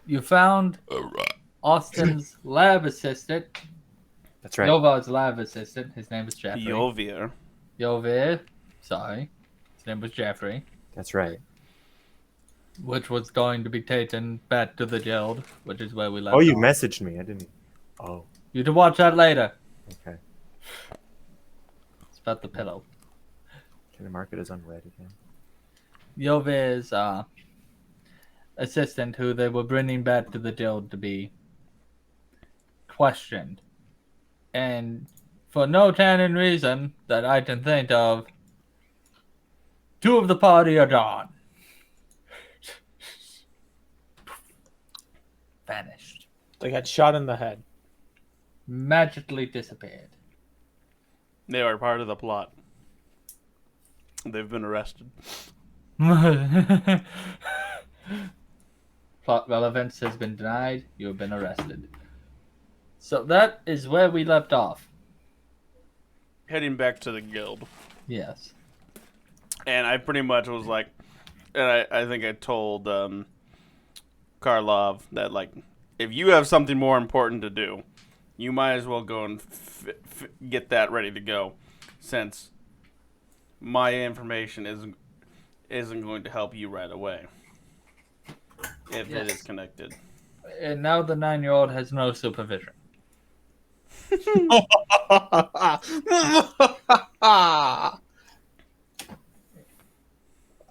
You found Austin's lab assistant. That's right. Yovar's lab assistant. His name is Jeffrey. Yovir. Yovir. Sorry. His name was Jeffrey. That's right. Which was going to be taken back to the guild, which is where we left Oh, you off. messaged me. I didn't. Oh, You can watch that later. okay. It's about the pillow. Can I mark it as unread again? Yovir's assistant, who they were bringing back to the guild to be questioned. And for no canon reason that I can think of, two of the party are gone. Vanished. They got shot in the head. Magically disappeared. They are part of the plot. They've been arrested. Plot relevance has been denied. You have been arrested. So that is where we left off. Heading back to the guild. Yes. And I pretty much was like, and I think I told Karlov that, like, if you have something more important to do, you might as well go and get that ready to go, since my information isn't going to help you right away if it is connected. And now the 9-year-old has no supervision.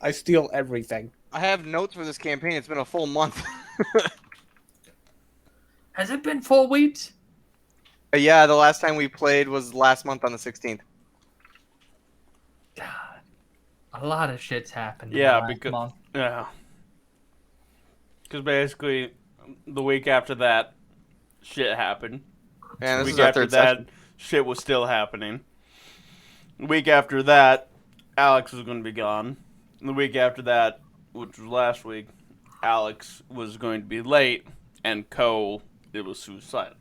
I steal everything. I have notes for this campaign. It's been a full month. Has it been 4 weeks? Yeah, the last time we played was last month on the 16th. God. A lot of shit's happened. Yeah, in the last because month. yeah, because basically the week after that, shit happened. And The this week is our after third that, session. shit was still happening. The week after that, Alex was going to be gone. And the week after that, which was last week, Alex was going to be late, and Cole, it was suicide.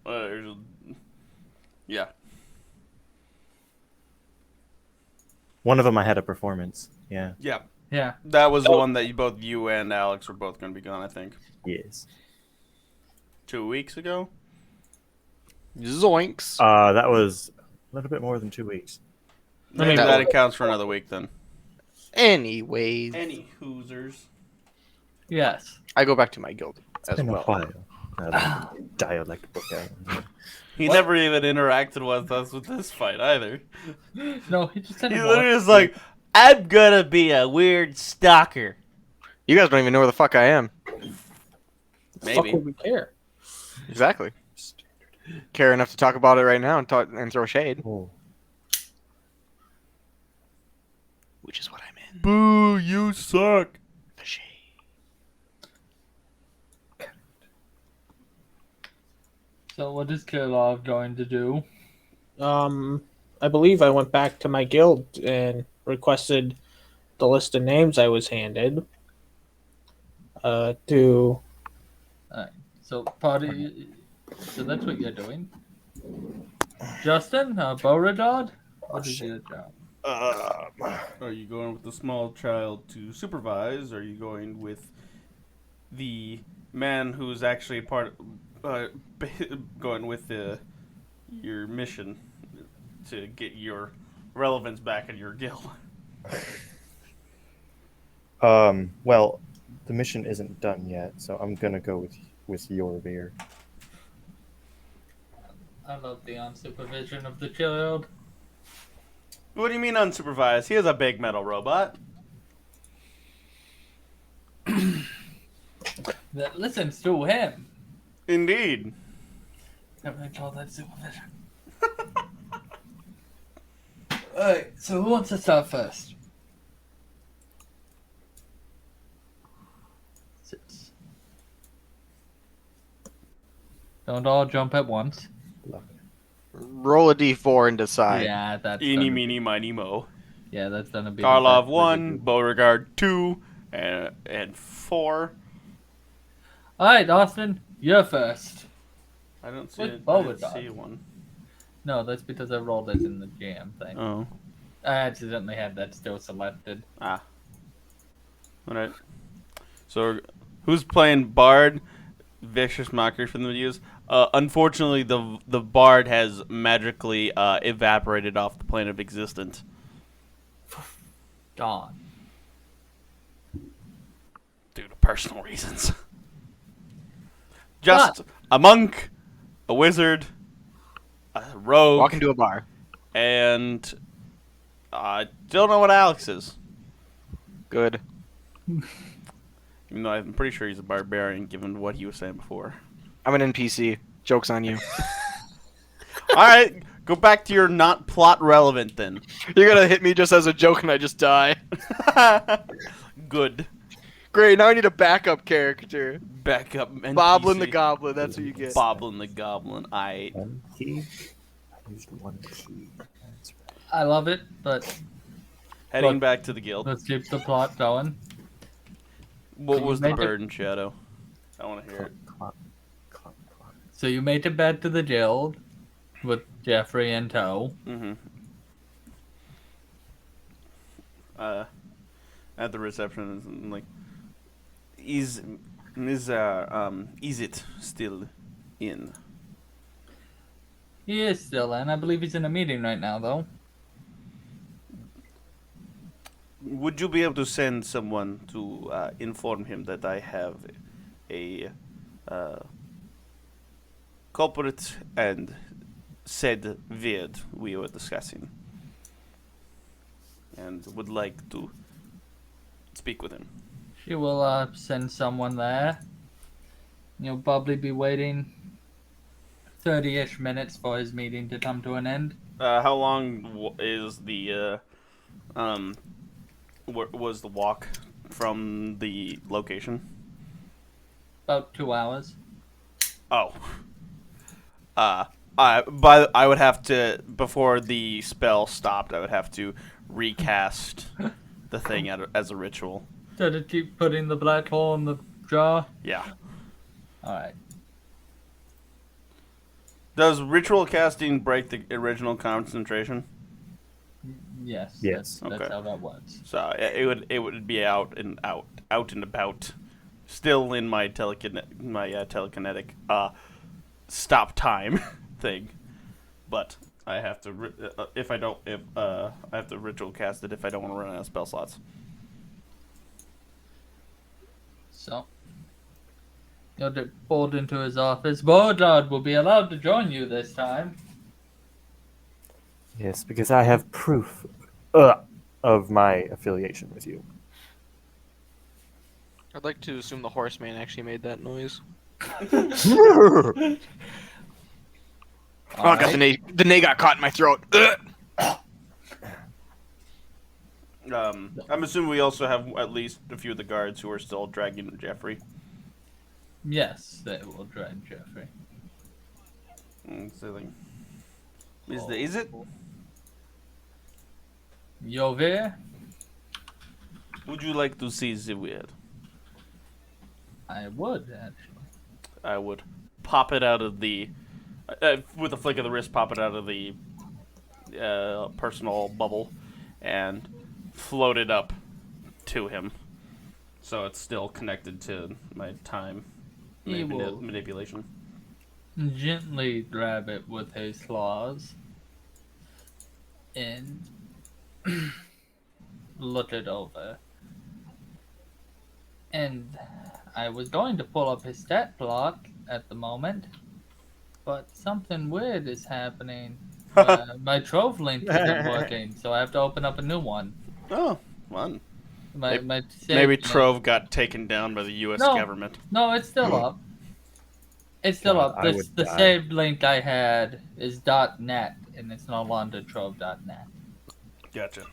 Yeah. One of them I had a performance. Yeah. Yeah. Yeah. That was the one that both you and Alex were both going to be gone, I think. Yes. 2 weeks ago? Zoinks. That was a little bit more than 2 weeks. Maybe that accounts for another week then. Anyways, Any Hoosers. Yes. I go back to my guild It's as been well. a while. Dialect book out. He never even interacted with us with this fight either. No, he just said He it literally once. was like, I'm gonna be a weird stalker. You guys don't even know where the fuck I am. The fuck Maybe. would we care? Exactly. Care enough to talk about it right now and throw shade. Oh. Which is what I'm in. Boo, you suck. The shade. So what is Kirillov going to do? I believe I went back to my guild and requested the list of names I was handed. To So party. So that's what you're doing. Justin, Beauregard. What is your job? Are you going with the small child to supervise? Are you going with the man who's actually going with your mission to get your relevance back in your guild? Well, the mission isn't done yet, so I'm gonna go with your beer. I love the unsupervision of the child. What do you mean unsupervised? He is a big metal robot. That listens to him. Indeed. Never call that supervision. Alright, so who wants to start first? Six. Don't all jump at once. Love it. Roll a d4 and decide. Yeah, that's Eeny, gonna, meeny, miny, mo. yeah, that's gonna be. Karlov the 1, Beauregard 2, and 4. Alright, Austin, you're first. I don't see With it. I didn't Beauregard. see one. No, that's because I rolled it in the jam thing. Oh. I accidentally had that still selected. Alright. So, who's playing Bard? vicious mockery for them to use. Unfortunately, the bard has magically evaporated off the plane of existence. Gone. Due to personal reasons. Just a monk, a wizard, a rogue, Walk into a bar. and I don't know what Alex is. Good. Even though I'm pretty sure he's a barbarian, given what he was saying before. I'm an NPC. Joke's on you. Alright, go back to your not plot relevant then. You're gonna hit me just as a joke and I just die. Good. Great, now I need a backup character. Backup NPC. Boblin the Goblin, that's what you get. Boblin the Goblin. One key. I used one key. That's right. I love it, but Heading Look. back to the guild. let's keep the plot going. What you was the make it- burden, Shadow? I want to hear it. Clock, clock, clock. So you made it back to the guild with Jeffrey in tow. Mm-hmm. At the reception, and like, is it still in? He is still in. I believe he's in a meeting right now, though. Would you be able to send someone to inform him that I have a culprit and said weird we were discussing, and would like to speak with him? She will send someone there. You'll probably be waiting 30-ish minutes for his meeting to come to an end. How long is the was the walk from the location? About 2 hours. Oh. I would have to, before the spell stopped, I would have to recast the thing as a ritual. So to keep putting the black hole in the jar? Yeah. Alright. Does ritual casting break the original concentration? Yes. Yes. That's Okay. how that works. So it would be out and about, still in my telekinetic stop time thing, but I have to I have to ritual cast it if I don't want to run out of spell slots. So, you'll get pulled into his office. Beauregard will be allowed to join you this time. Yes, because I have proof of my affiliation with you. I'd like to assume the horseman actually made that noise. Oh, I got the nay got caught in my throat. I'm assuming we also have at least a few of the guards who are still dragging Jeffrey. Yes, they will drag Jeffrey. So like, is it? Yovir? Would you like to see the weird? I would, actually. I would pop it out of the, with a flick of the wrist, pop it out of the personal bubble, and float it up to him, so it's still connected to my time He will manipulation. gently grab it with his claws and look it over. And I was going to pull up his stat block at the moment, but something weird is happening. My Trove link isn't working, so I have to open up a new one. Oh, fun. My save Maybe link- Trove got taken down by the U.S. No. government. No, it's still up. It's still God, up. I The would die. saved link I had is .net, and it's no longer Trove.net. Gotcha.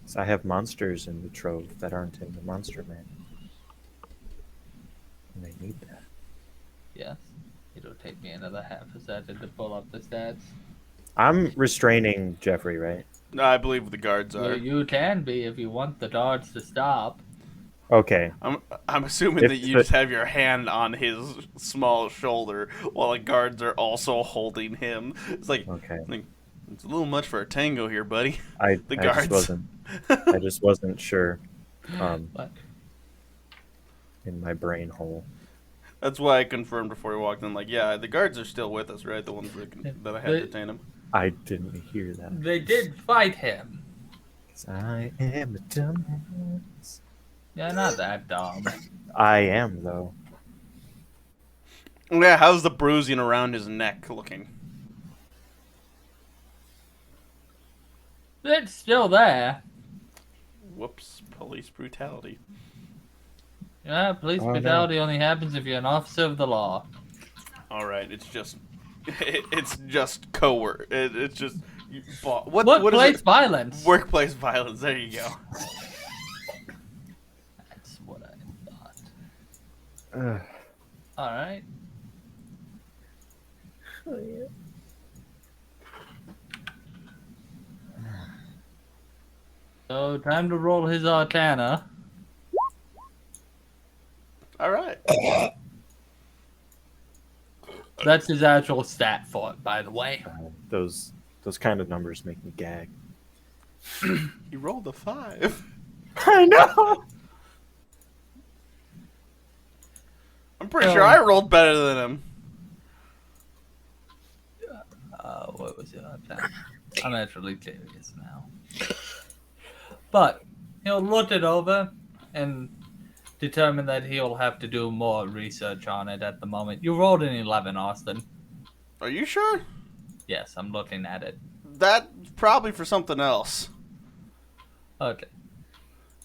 So I have monsters in the trove that aren't in the monster man. And they need that. Yes. It'll take me another half a second to pull up the stats. I'm restraining Jeffrey, right? No, I believe the guards are. You can be if you want the guards to stop. Okay. I'm assuming If that you the- just have your hand on his small shoulder while the guards are also holding him. It's like, Okay. it's a little much for a tango here, buddy. I The just guards. I just wasn't sure. But In my brain hole. That's why I confirmed before he walked in. Like, yeah, the guards are still with us, right? The ones that I had They- detain him. I didn't hear that. They did fight him. 'Cause I am a dumbass. Yeah, not that dumb. I am, though. Yeah, how's the bruising around his neck looking? It's still there. Whoops, police brutality. Yeah, police Oh, no. brutality only happens if you're an officer of the law. All right, it's just co-work. It's just what Workplace is it? violence. Workplace violence. There you go. That's what I thought. Ugh. All right. So time to roll his arcana. All right. That's his actual stat for it, by the way. Those kind of numbers make me gag. You rolled a 5. I know. I'm pretty sure I rolled better than him. What was it? I'm actually curious now. But he'll look it over and determine that he'll have to do more research on it at the moment. You rolled an 11, Austin. Are you sure? Yes, I'm looking at it. That's probably for something else. Okay.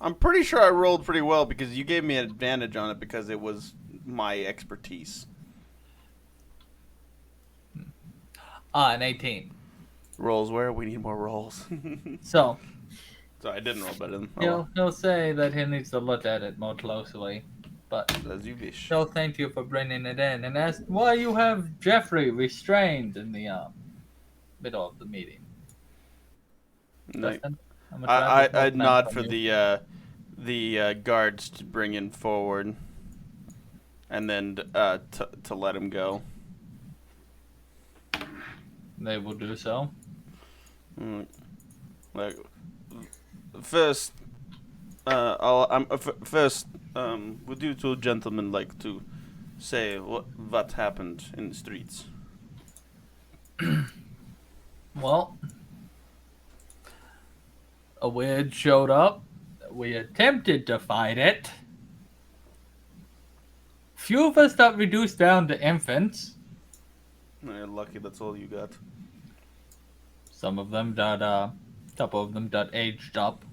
I'm pretty sure I rolled pretty well because you gave me an advantage on it because it was my expertise. An 18. Rolls where? We need more rolls. So So I didn't roll better than he'll say that he needs to look at it more closely. But as you wish. he'll thank you for bringing it in and ask why you have Jeffrey restrained in the middle of the meeting. No, Dustin, I'm gonna grab this I'd notepad nod from for you. the guards to bring in forward, and then to let him go. They will do so. Like first, would you two gentlemen like to say what happened in the streets? Well, a weird showed up. We attempted to fight it. Few of us got reduced down to infants. Lucky that's all you got. Some of them got, couple of them got aged up.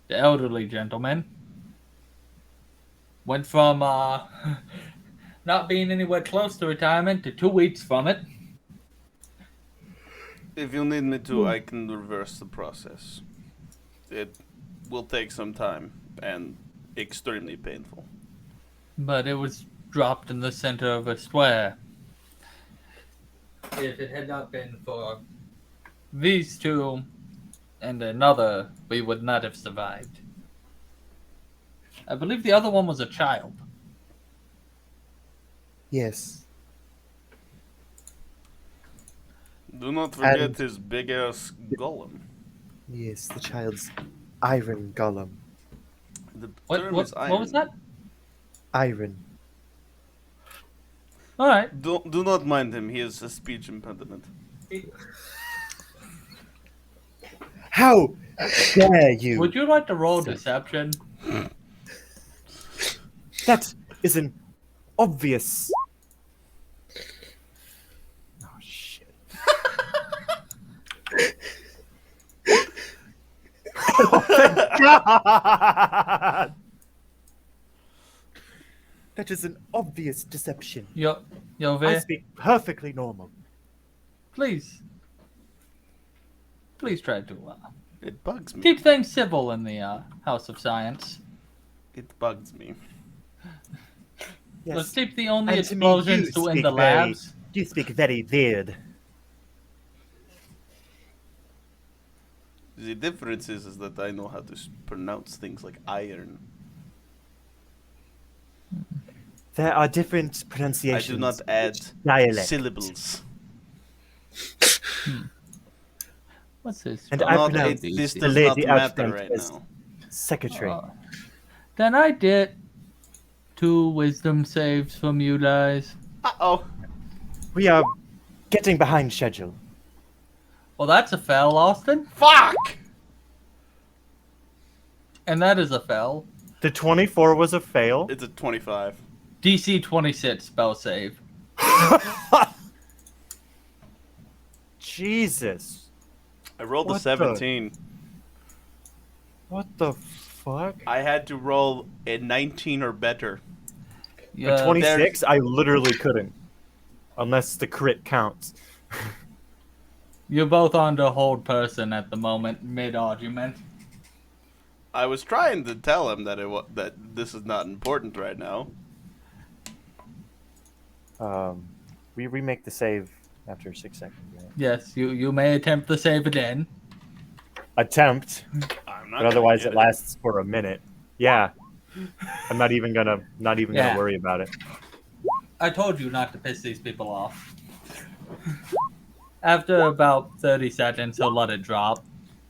The elderly gentleman went from, not being anywhere close to retirement to 2 weeks from it. If you need me to, I can reverse the process. It will take some time and extremely painful. But it was dropped in the center of a square. If it had not been for these two and another, we would not have survived. I believe the other one was a child. Yes. Do not forget And- his big ass golem. Yes, the child's iron golem. The What, term what, is what was that? Iron. Alright. Do not mind him. He is a speech impediment. How dare you? Would you like to roll deception? That is an obvious. Oh shit! Oh, thank God! That is an obvious deception. I Yove, speak perfectly normal. please try to It bugs me. keep things civil in the House of Science. It bugs me. Yes. Let's keep the only And to me, you explosions to in speak the very- labs. You speak very weird. The difference is that I know how to pronounce things like iron. There are different I pronunciations. do not add dialect. syllables. What's this? And from? I Not, pronounce this the does lady not out matter front right as now. secretary. Then I did 2 wisdom saves from you guys. Uh-oh. We are getting behind schedule. Well, that's a fail, Austin. Fuck! And that is a fail. The 24 was a fail. It's a 25. DC 26 spell save. Jesus. I rolled a What 17. What the fuck? I had to roll a 19 or better. Yeah, A 26? I literally couldn't. Unless the crit counts. You're both on the hold person at the moment, mid-argument. I was trying to tell him that that this is not important right now. We remake the save after 6 seconds, right? Yes, you may attempt the save again. Attempt, I'm not but gonna otherwise get it lasts for a minute. Yeah. I'm not even gonna Yeah. worry about it. I told you not to piss these people off. After about 30 seconds, he'll let it drop.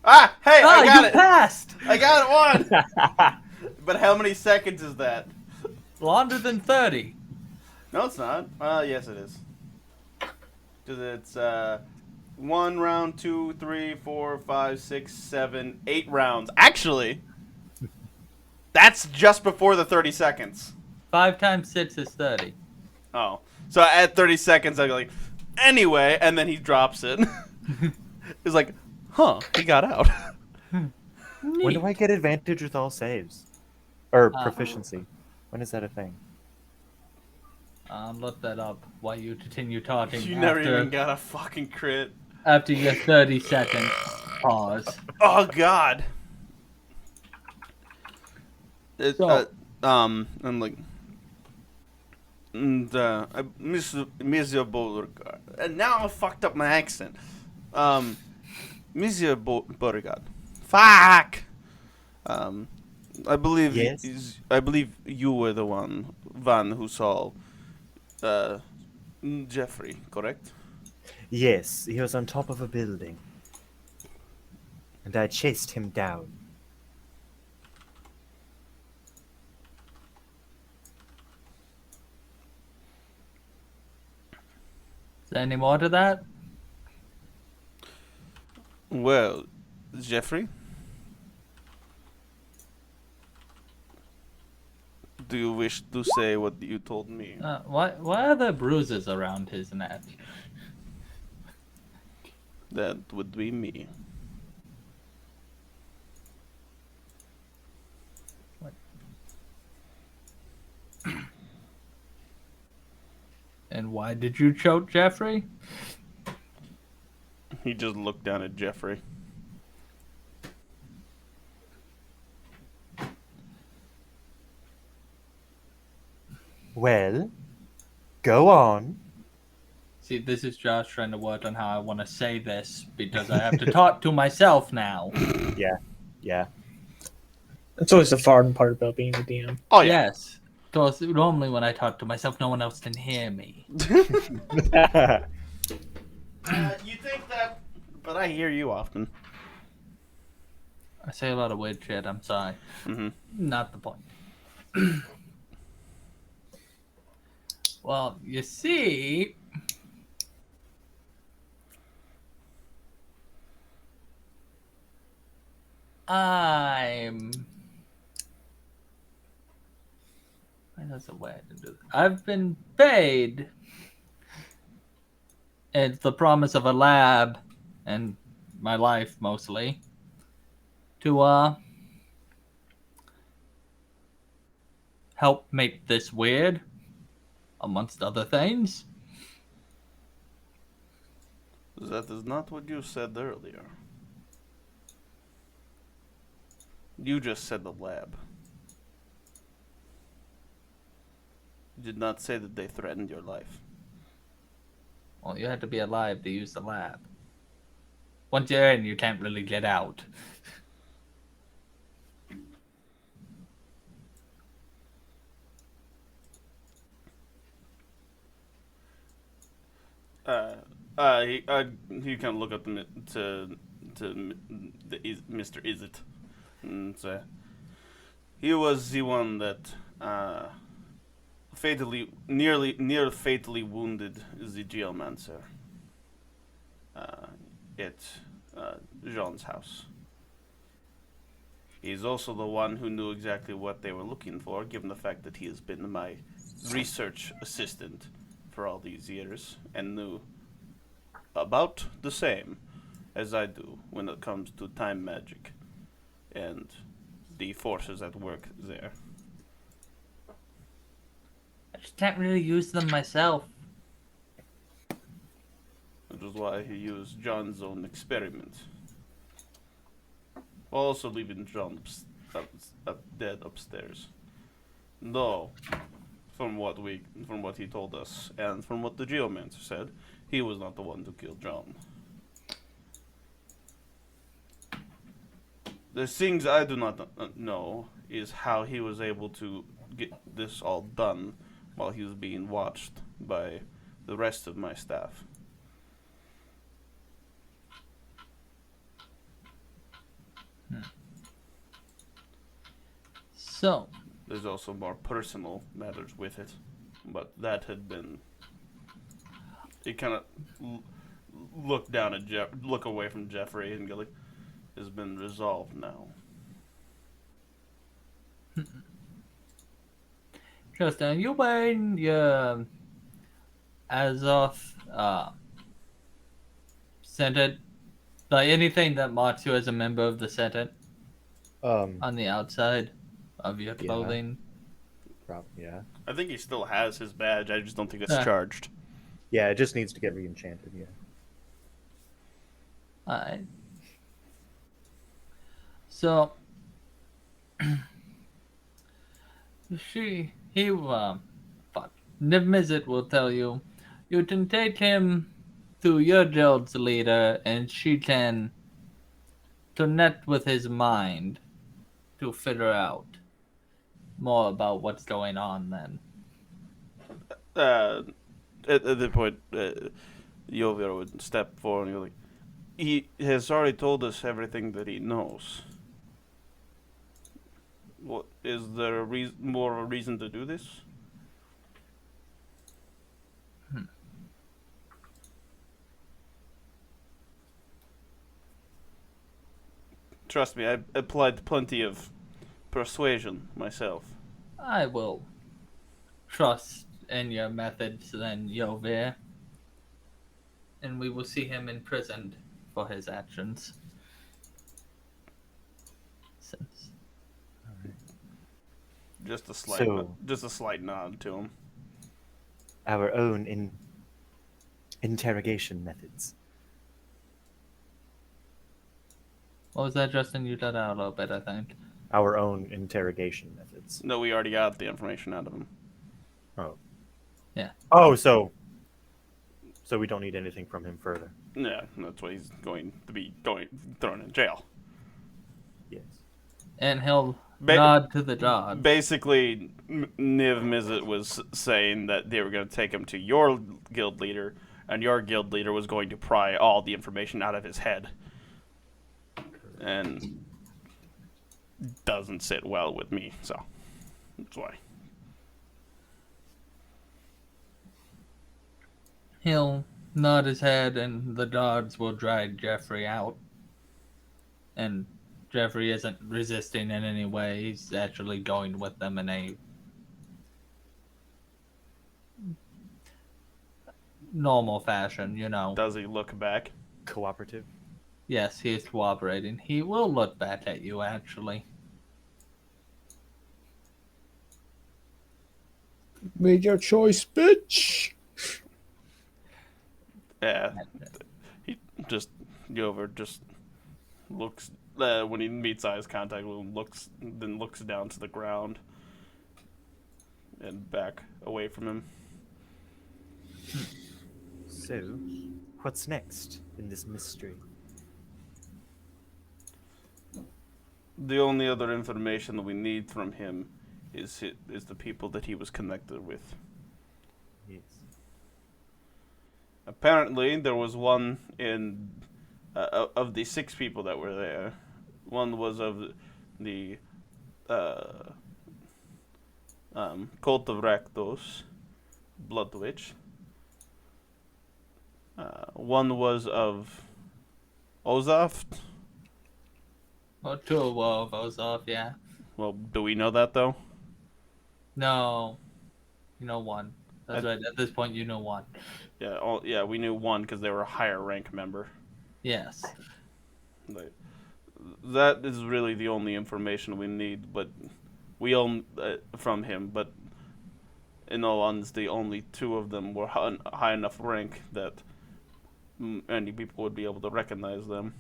Ah! Hey, I got you it! passed! I got it one! But how many seconds is that? Longer than 30. No, it's not. Yes, it is. Because it's 1 round, 2, 3, 4, 5, 6, 7, 8 rounds. Actually, that's just before the 30 seconds. 5 times 6 is 30. Oh. So at 30 seconds, I'm like, anyway, and then he drops it. He's like, huh, he got out. When do I get advantage with all saves? Or Uh, proficiency? When is that a thing? Look that up while you continue talking. You never even got a fucking crit. After your 30 second pause. Oh, God. It, So- I'm like, Mr. Beauregard. And now I fucked up my accent. Mr. Beauregard. Fuck! I believe Yes? I believe you were the one who saw Jeffrey, correct? Yes, he was on top of a building. And I chased him down. Is there any more to that? Well, Jeffrey? Do you wish to say what you told me? Why are there bruises around his neck? That would be me. And why did you choke Jeffrey? He just looked down at Jeffrey. Well, go on. See, this is Josh trying to work on how I want to say this because I have to talk to myself now. Yeah. That's always the fun part about being a DM. Oh yeah. Yes. Because normally when I talk to myself, no one else can hear me. You think that? But I hear you often. I say a lot of weird shit, I'm sorry. Mm-hmm. Not the point. Well, you see... There's a way to do this. I've been paid. It's the promise of a lab and my life mostly to help make this weird, amongst other things. That is not what you said earlier. You just said the lab. You did not say that they threatened your life. Well, you have to be alive to use the lab. Once you're in, you can't really get out. He kind of look up to Mr. Izzet and say, he was the one that near fatally wounded the geomancer at Jean's house. He's also the one who knew exactly what they were looking for, given the fact that he has been my research assistant for all these years and knew about the same as I do when it comes to time magic and the forces at work there. I just can't really use them myself. Which is why he used John's own experiment. Also leaving John dead upstairs. Though, from what he told us, and from what the geomancer said, he was not the one to kill John. The things I do not know is how he was able to get this all done while he was being watched by the rest of my staff. So, There's also more personal matters with it, but that had been. He kind of look down at look away from Jeffrey, and go like, "Has been resolved now." Justin, you wearing your Azov Senate? Like anything that marks you as a member of the Senate on the outside of your Yeah. clothing? Probably, yeah. I think he still has his badge. I just don't think it's Yeah. charged. Yeah, it just needs to get re-enchanted, yeah. Alright. So, Niv Mizzet will tell you, you can take him to your guild's leader and she can connect with his mind to figure out more about what's going on then. At the point, Yovir would step forward and go like, "He has already told us everything that he knows. What is there more of a reason to do this?" Trust me, I applied plenty of persuasion myself. I will trust in your methods then, Yovir. And we will see him imprisoned for his actions. Since Just a slight nod to him. Our own interrogation methods. what was that, Justin? You let out a little bit, I think. Our own interrogation methods. No, we already got the information out of him. Oh. Yeah. Oh, so we don't need anything from him further. Yeah, that's why he's going to be thrown in jail. Yes. And he'll nod to the dog. Basically, Niv Mizzet was saying that they were going to take him to your guild leader, and your guild leader was going to pry all the information out of his head. And doesn't sit well with me, so that's why. He'll nod his head and the dogs will drag Jeffrey out. And Jeffrey isn't resisting in any way. He's actually going with them in a normal fashion, you know. Does he look back? Cooperative. Yes, he is cooperating. He will look back at you, actually. Made your choice, bitch. Yeah. He just Yover just looks when he meets eyes contact with him, looks down to the ground and back away from him. So, what's next in this mystery? The only other information that we need from him is the people that he was connected with. Yes. Apparently, there was one in of the 6 people that were there. One was of the Cult of Rakdos, Blood Witch. One was of Ozaft. Well, two of those off, yeah. Well, do we know that though? No, you know one. That's I- right. At this point, you know one. Yeah, we knew one because they were a higher rank member. Yes. Like, that is really the only information we need, but we own from him. But in all honesty, only two of them were high enough rank that many people would be able to recognize them,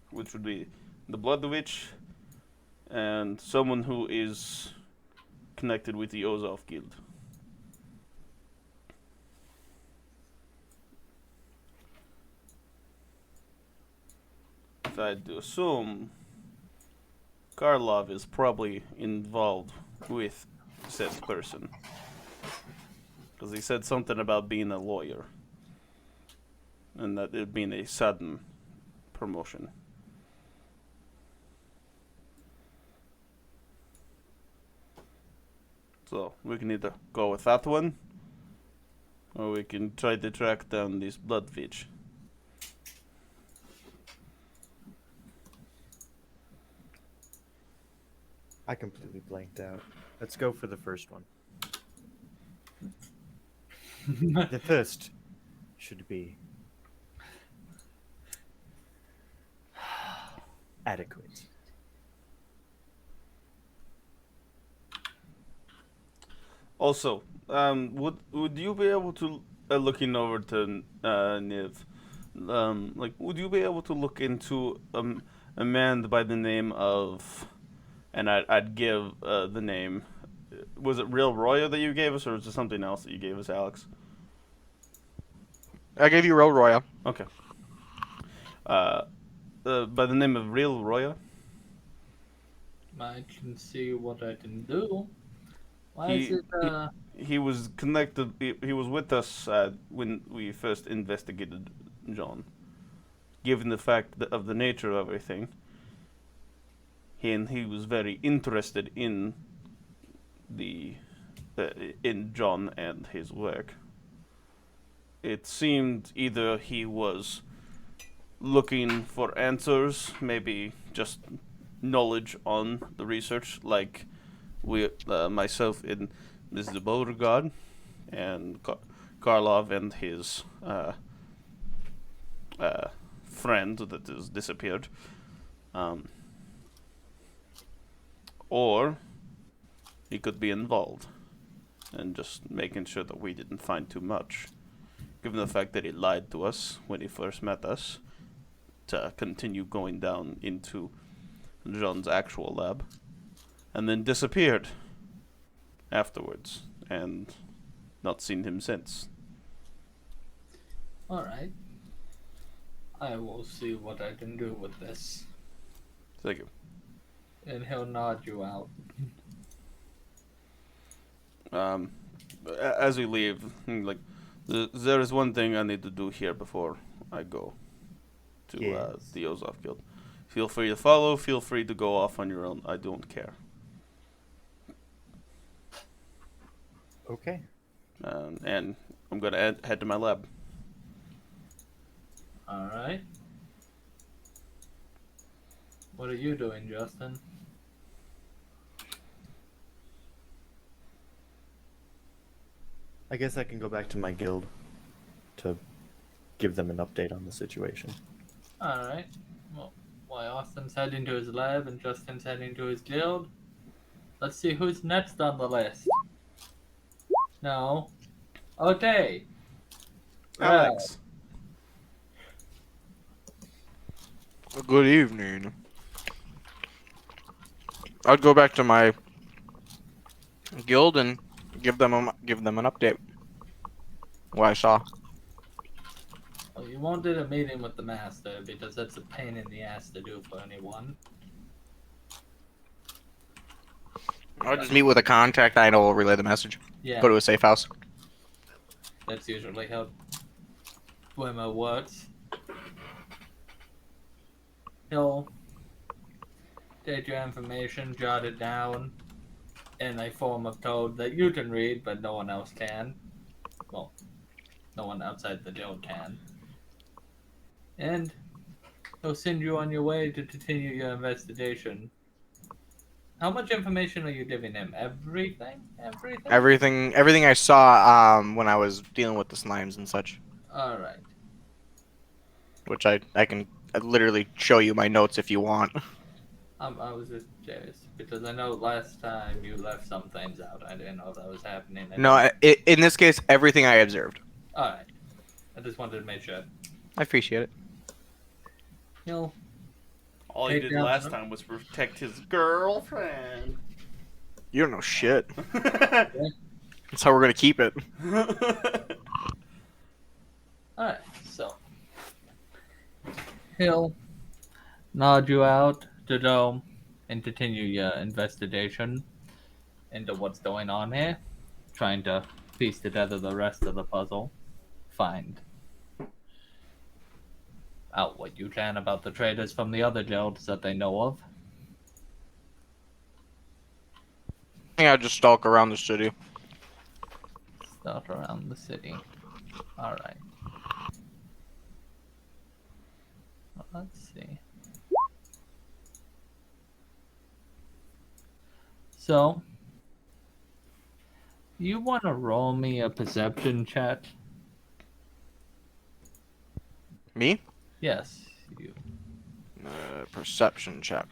which would be the Blood Witch and someone who is connected with the Ozolf Guild. If I had to assume, Karlov is probably involved with said person. Because he said something about being a lawyer. And that it being a sudden promotion. So, we can either go with that one, or we can try to track down this Blood Witch. I completely blanked out. Let's go for the first one. The first should be adequate. Also, would you be able to looking over to Niv? Like, would you be able to look into a man by the name of, and I'd give the name. Was it Real Roya that you gave us, or was it something else that you gave us, Alex? I gave you Real Roya. Okay. By the name of Real Roya. I can see what I can do. Why He is it, he was connected. He was with us when we first investigated John. Given the fact of the nature of everything, he was very interested in the in John and his work. It seemed either he was looking for answers, maybe just knowledge on the research, like we, myself and Mr. Beauregard, and Karlov and his friend that has disappeared, or he could be involved and just making sure that we didn't find too much, given the fact that he lied to us when he first met us to continue going down into John's actual lab, and then disappeared afterwards, and not seen him since. alright. I will see what I can do with this. Thank you. And he'll nod you out. As we leave, like, there is one thing I need to do here before I go to Yes. the Ozov Guild. Feel free to follow. Feel free to go off on your own. I don't care. Okay. And I'm gonna head to my lab. Alright. What are you doing, Justin? I guess I can go back to my guild to give them an update on the situation. Alright. Well, while Austin's heading to his lab and Justin's heading to his guild, let's see who's next on the list. No. Okay. Alex. Good evening. I'd go back to my guild and give them an update. What I saw. Well, you won't do a meeting with the master because that's a pain in the ass to do for anyone. I'll just meet with a contact. I know will relay the message. Yeah, Go to a safe house. that's usually how Wimmer works. He'll Take your information, jot it down in a form of code that you can read, but no one else can. Well, no one outside the guild can. And he'll send you on your way to continue your investigation. How much information are you giving him? Everything? Everything? Everything I saw when I was dealing with the slimes and such, Alright. which I can literally show you my notes if you want. I was just curious because I know last time you left some things out. I didn't know if that was happening No, anymore. in this case, everything I observed. Alright. I just wanted to make sure. I appreciate it. He'll All he Take did down last some- time was protect his girlfriend. You don't know shit. That's how we're gonna keep it. Alright, so he'll nod you out to go and continue your investigation into what's going on here, trying to piece together the rest of the puzzle. Find out what you can about the traders from the other guilds that they know of. I think I'll just stalk around the city. Start around the city. Alright. Let's see. So, you want to roll me a perception check? Me? Yes, you. Perception check.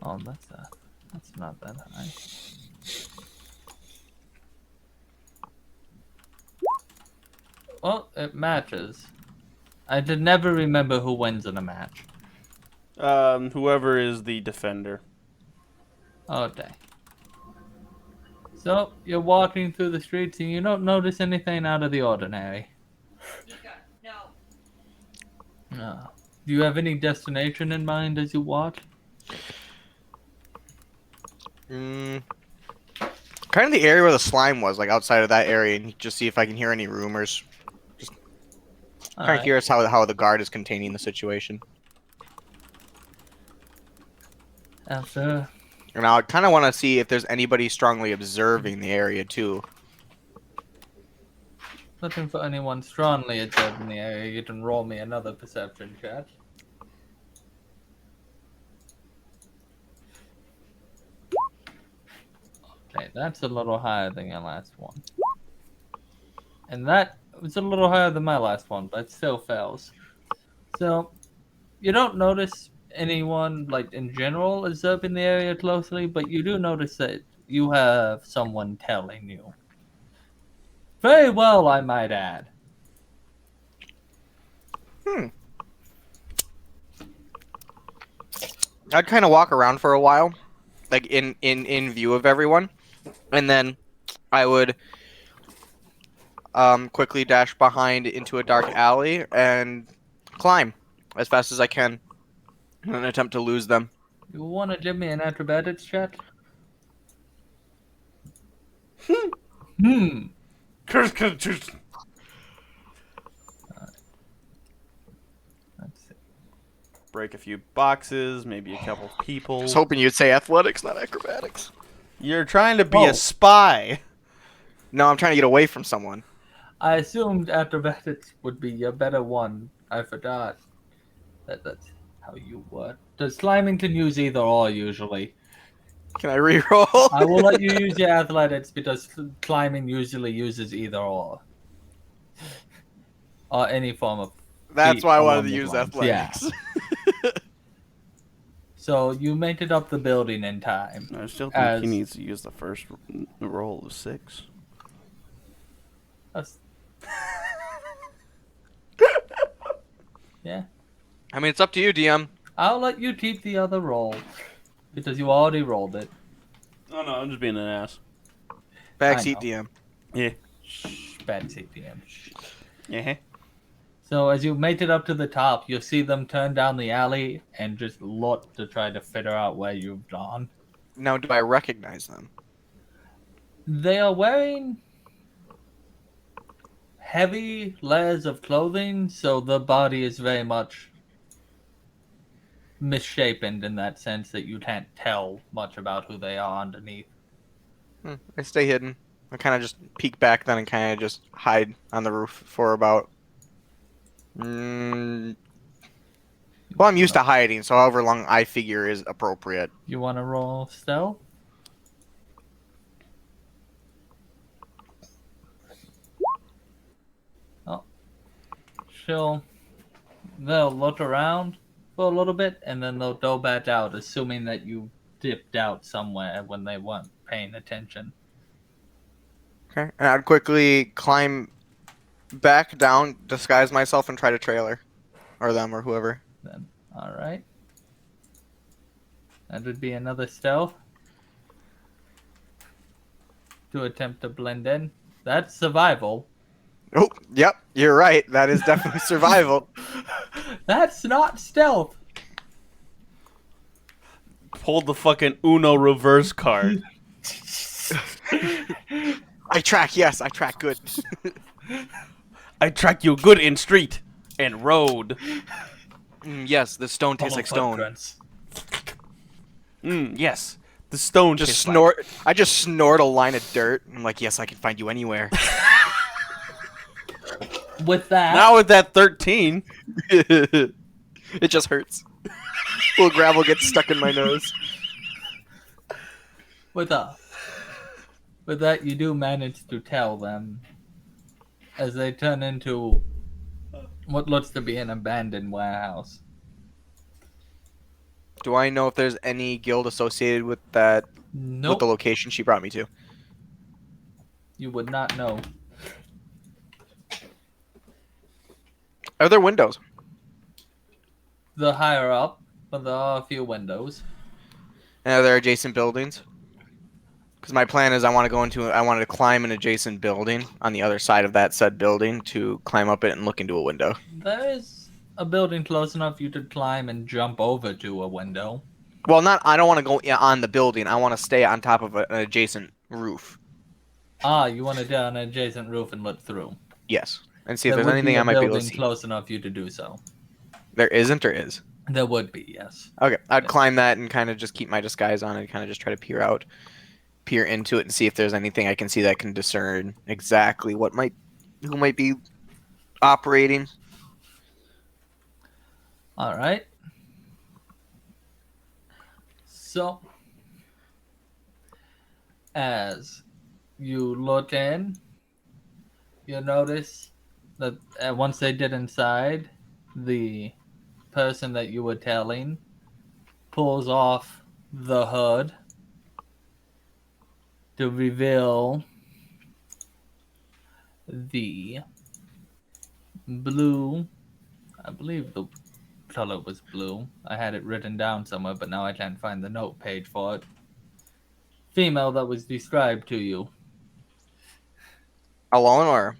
Oh, that's not that high. Well, it matches. I did never remember who wins in a match. Whoever is the defender. Okay. So, you're walking through the streets and you don't notice anything out of the ordinary. No. Do you have any destination in mind as you walk? Kind of the area where the slime was, like outside of that area, and just see if I can hear any rumors. Kind of Alright. curious how the guard is containing the situation. After And I kind of want to see if there's anybody strongly observing the area too. looking for anyone strongly observed in the area, you can roll me another perception check. Okay, that's a little higher than your last one. And that was a little higher than my last one, but it still fails. So, you don't notice anyone, like, in general observing the area closely, but you do notice that you have someone telling you. Very well, I might add. I'd kind of walk around for a while, like in view of everyone, and then I would quickly dash behind into a dark alley and climb as fast as I can in an attempt to lose them. You want to give me an acrobatics check? Curse, curse, curse. Let's see. Break a few boxes, maybe a couple people. I was hoping you'd say athletics, not acrobatics. You're trying to be Oh. a spy. No, I'm trying to get away from someone. I assumed acrobatics would be your better one. I forgot. That's how you work. Does Slimington use either or usually? Can I reroll? I will let you use your athletics because climbing usually uses either or. Or any form of. That's feat why I wanted along to those use lines. athletics. Yeah. So you make it up the building in time. I still think As- he needs to use the first roll of 6. That's- Yeah. I mean, it's up to you, DM. I'll let you keep the other roll. Because you already rolled it. Oh no, I'm just being an ass. Backseat know. DM. Yeah. Shh, bad CPM. Shh. Yeah. So as you make it up to the top, you'll see them turn down the alley and just look to try to figure out where you've gone. Now, do I recognize them? They are wearing heavy layers of clothing, so the body is very much misshapen in that sense that you can't tell much about who they are underneath. I stay hidden. I kind of just peek back then and kind of just hide on the roof for about. Mm, well, I'm used to hiding, so however long I figure is appropriate. You want to roll stealth? Oh, they'll look around for a little bit and then they'll go back out, assuming that you dipped out somewhere when they weren't paying attention. Okay. And I'd quickly climb back down, disguise myself, and try to trail her. Or them, or whoever. Then, all right. That would be another stealth to attempt to blend in. That's survival. Oh, yep, you're right. That is definitely survival. That's not stealth. Pulled the fucking Uno reverse card. I track, yes, I track good. I track you good in street and road. Yes, the stone tastes like stone. Footprints. Yes. The stone Just tastes snort. I just snort a line of dirt. I'm like, yes, I can find you anywhere. With that, Now with that 13. It just hurts. Little gravel gets stuck in my nose. with that, you do manage to tell them as they turn into what looks to be an abandoned warehouse. Do I know if there's any guild associated with that, with Nope, the location she brought me to? you would not know. Are there windows? The higher up, but there are a few windows. And are there adjacent buildings? Because my plan is I wanted to climb an adjacent building on the other side of that said building to climb up it and look into a window. There is a building close enough you to climb and jump over to a window. Well, I don't want to go on the building. I want to stay on top of an adjacent roof. Ah, you want to get on an adjacent roof and look through. Yes. And see if There there's would anything be a I might be able to building see. close enough for you to do so. There isn't or is? There would be, yes. Okay. I'd Yeah. climb that and kind of just keep my disguise on and kind of just try to peer into it and see if there's anything I can see that can discern exactly who might be operating. All right. So, as you look in, you notice that once they get inside, the person that you were telling pulls off the hood to reveal the blue. I believe the color was blue. I had it written down somewhere, but now I can't find the note page for it. Female that was described to you. Alone or?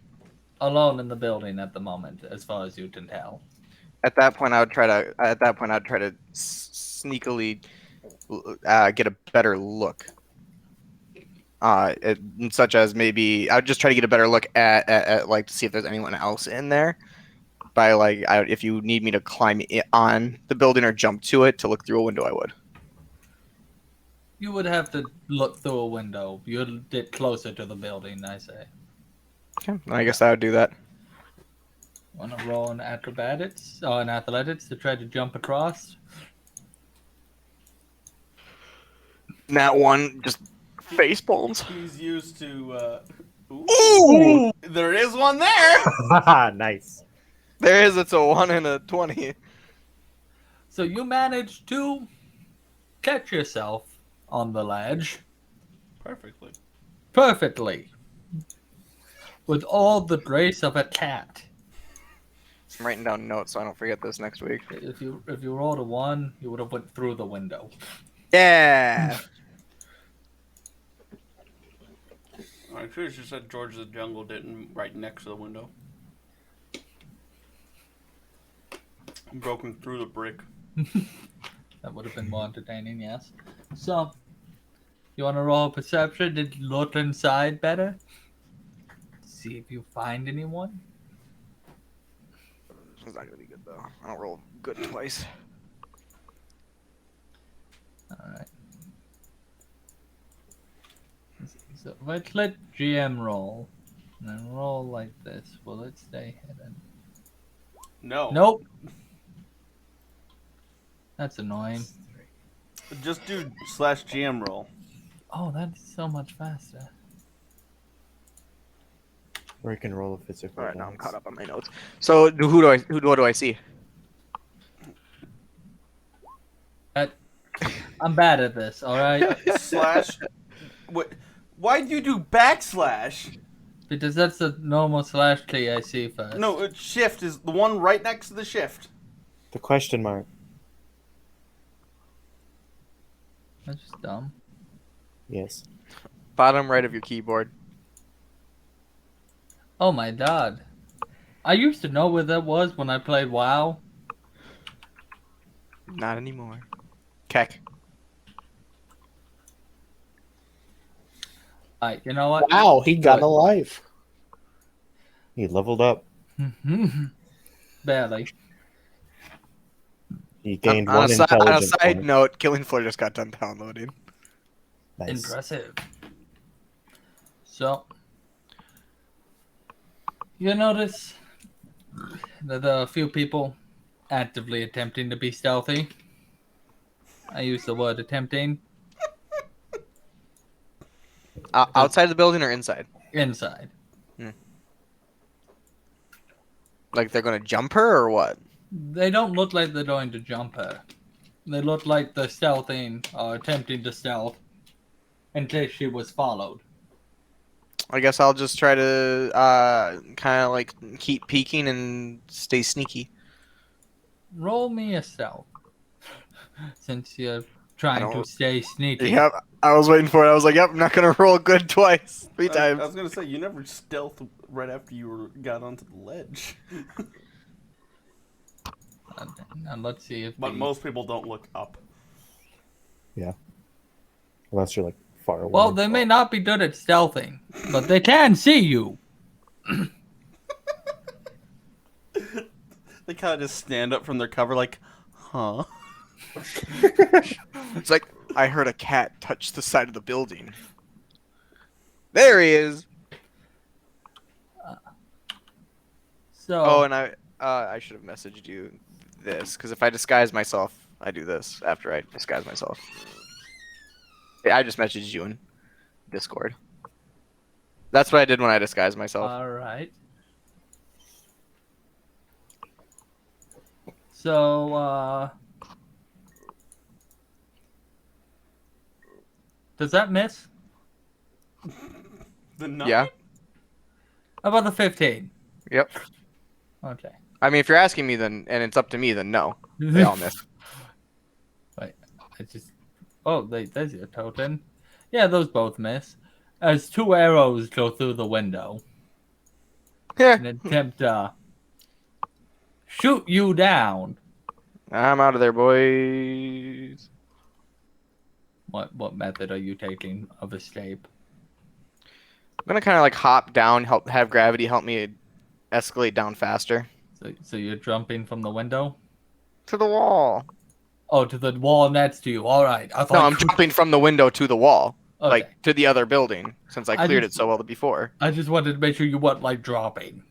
Alone in the building at the moment, as far as you can tell. At that point, I'd try to sneakily get a better look. Such as maybe I'd just try to get a better look at like to see if there's anyone else in there. By like, if you need me to climb on the building or jump to it to look through a window, I would. You would have to look through a window. You'd get closer to the building, I say. Okay, I guess I would do that. Want to roll an acrobatics or an athletics to try to jump across? That one just face palms. He's used to. Ooh! There is one there. Nice. There is. It's a 1 and a 20. So you manage to catch yourself on the ledge Perfectly. perfectly, with all the grace of a cat. I'm writing down notes so I don't forget this next week. If you rolled a 1, you would have went through the window. Yeah. I'm sure she said George of the Jungle didn't right next to the window. Broken through the brick. That would have been more entertaining, yes. So, You want to roll perception to look inside better? See if you find anyone. It's not gonna be good though. I don't roll good twice. Alright. So let's let GM roll. And then roll like this. Will it stay hidden? No. Nope. That's annoying. Just do /GM roll. Oh, that's so much faster. Or you can roll a physical. All right, now I'm dice. caught up on my notes. So who do I see? I'm bad at this, alright? Slash. What? Why do you do backslash? Because that's the normal slash key I see first. No, shift is the one right next to the shift. The question mark. That's just dumb. Yes. Bottom right of your keyboard. Oh my god. I used to know where that was when I played WoW. Not anymore. Keck. Alright, you know what? Wow, he got Good. a life. He leveled up. Barely. He gained On a, one on a intelligence side point. note, Killing Floor just got done downloading. Nice. Impressive. So, you notice that there are a few people actively attempting to be stealthy. I use the word attempting. Outside the building or inside? Inside. Like they're gonna jump her or what? They don't look like they're going to jump her. They look like they're stealthing or attempting to stealth in case she was followed. I guess I'll just try to kind of like keep peeking and stay sneaky. Roll me a stealth. Since you're trying to don't- stay sneaky. Yep, I was waiting for it. I was like, yep, I'm not gonna roll good twice, three I times. was gonna say you never stealth right after you got onto the ledge. Now let's see if But most people don't look up. Unless you're like far away. Well, they may not be good at stealthing, but they can see you. They kind of just stand up from their cover like, huh? It's like I heard a cat touch the side of the building. There he is. So, Oh, and I should have messaged you this because if I disguise myself, I do this after I disguise myself. Yeah, I just messaged you in Discord. That's what I did when I disguised myself. all right. So, does that miss? The nut? Yeah. How about the 15? Yep. Okay. I mean, if you're asking me, then and it's up to me, then no. They all miss. Wait, I just. Oh, there's your token. Yeah, those both miss. As two arrows go through the window Yeah. and attempt to shoot you down. I'm out of there, boys. What method are you taking of escape? I'm gonna kind of like hop down, have gravity help me escalate down faster So you're jumping from the window? to the wall. Oh, to the wall next to you. All right. I thought No, I'm jumping from the window to the wall, Okay. like to the other building, since I I cleared just- it so well before. I just wanted to make sure you weren't like dropping.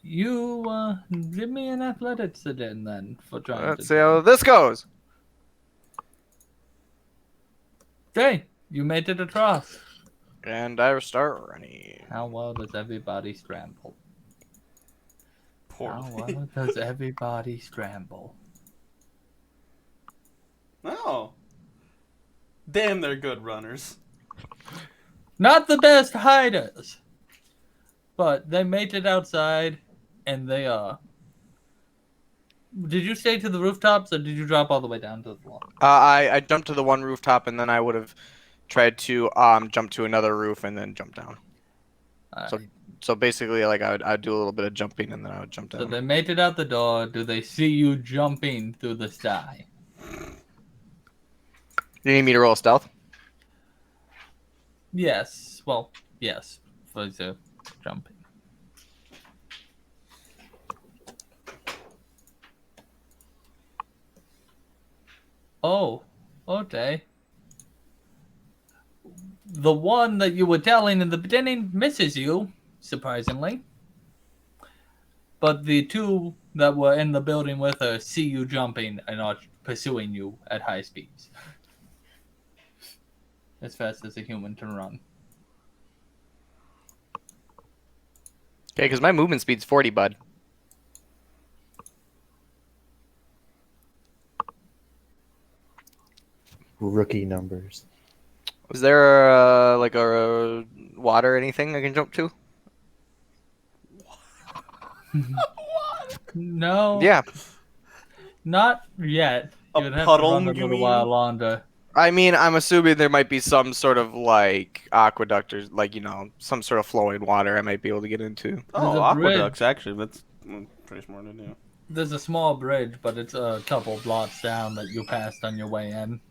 You give me an athletics again then for trying Let's to. see how this goes. Okay, you made it across. And I start running. How well does everybody scramble? How Poorly. well does everybody scramble? Oh. Damn, they're good runners. Not the best hiders, but they made it outside, and they Did you stay to the rooftops, or did you drop all the way down to the floor? I jumped to the one rooftop, and then I would have tried to jump to another roof and then jump down. So- Alright. So basically, like I'd do a little bit of jumping and then I would jump So down. they made it out the door. Do they see you jumping through the sky? Do you need me to roll stealth? Yes. Well, yes. For the jumping. Oh, okay. The one that you were telling in the beginning misses you, surprisingly. But the two that were in the building with her see you jumping and are pursuing you at high speeds. As fast as a human can run. Okay, because my movement speed's 40, bud. Rookie numbers. Was there like a water or anything I can jump to? No, Yeah. not yet. A You would have to puddle, run a you little mean? while longer. I mean, I'm assuming there might be some sort of like aqueduct or like, some sort of flowing water I might be able to get into. Oh, a aqueducts, bridge. actually. That's pretty smart to do. There's a small bridge, but it's a couple blocks down that you passed on your way in.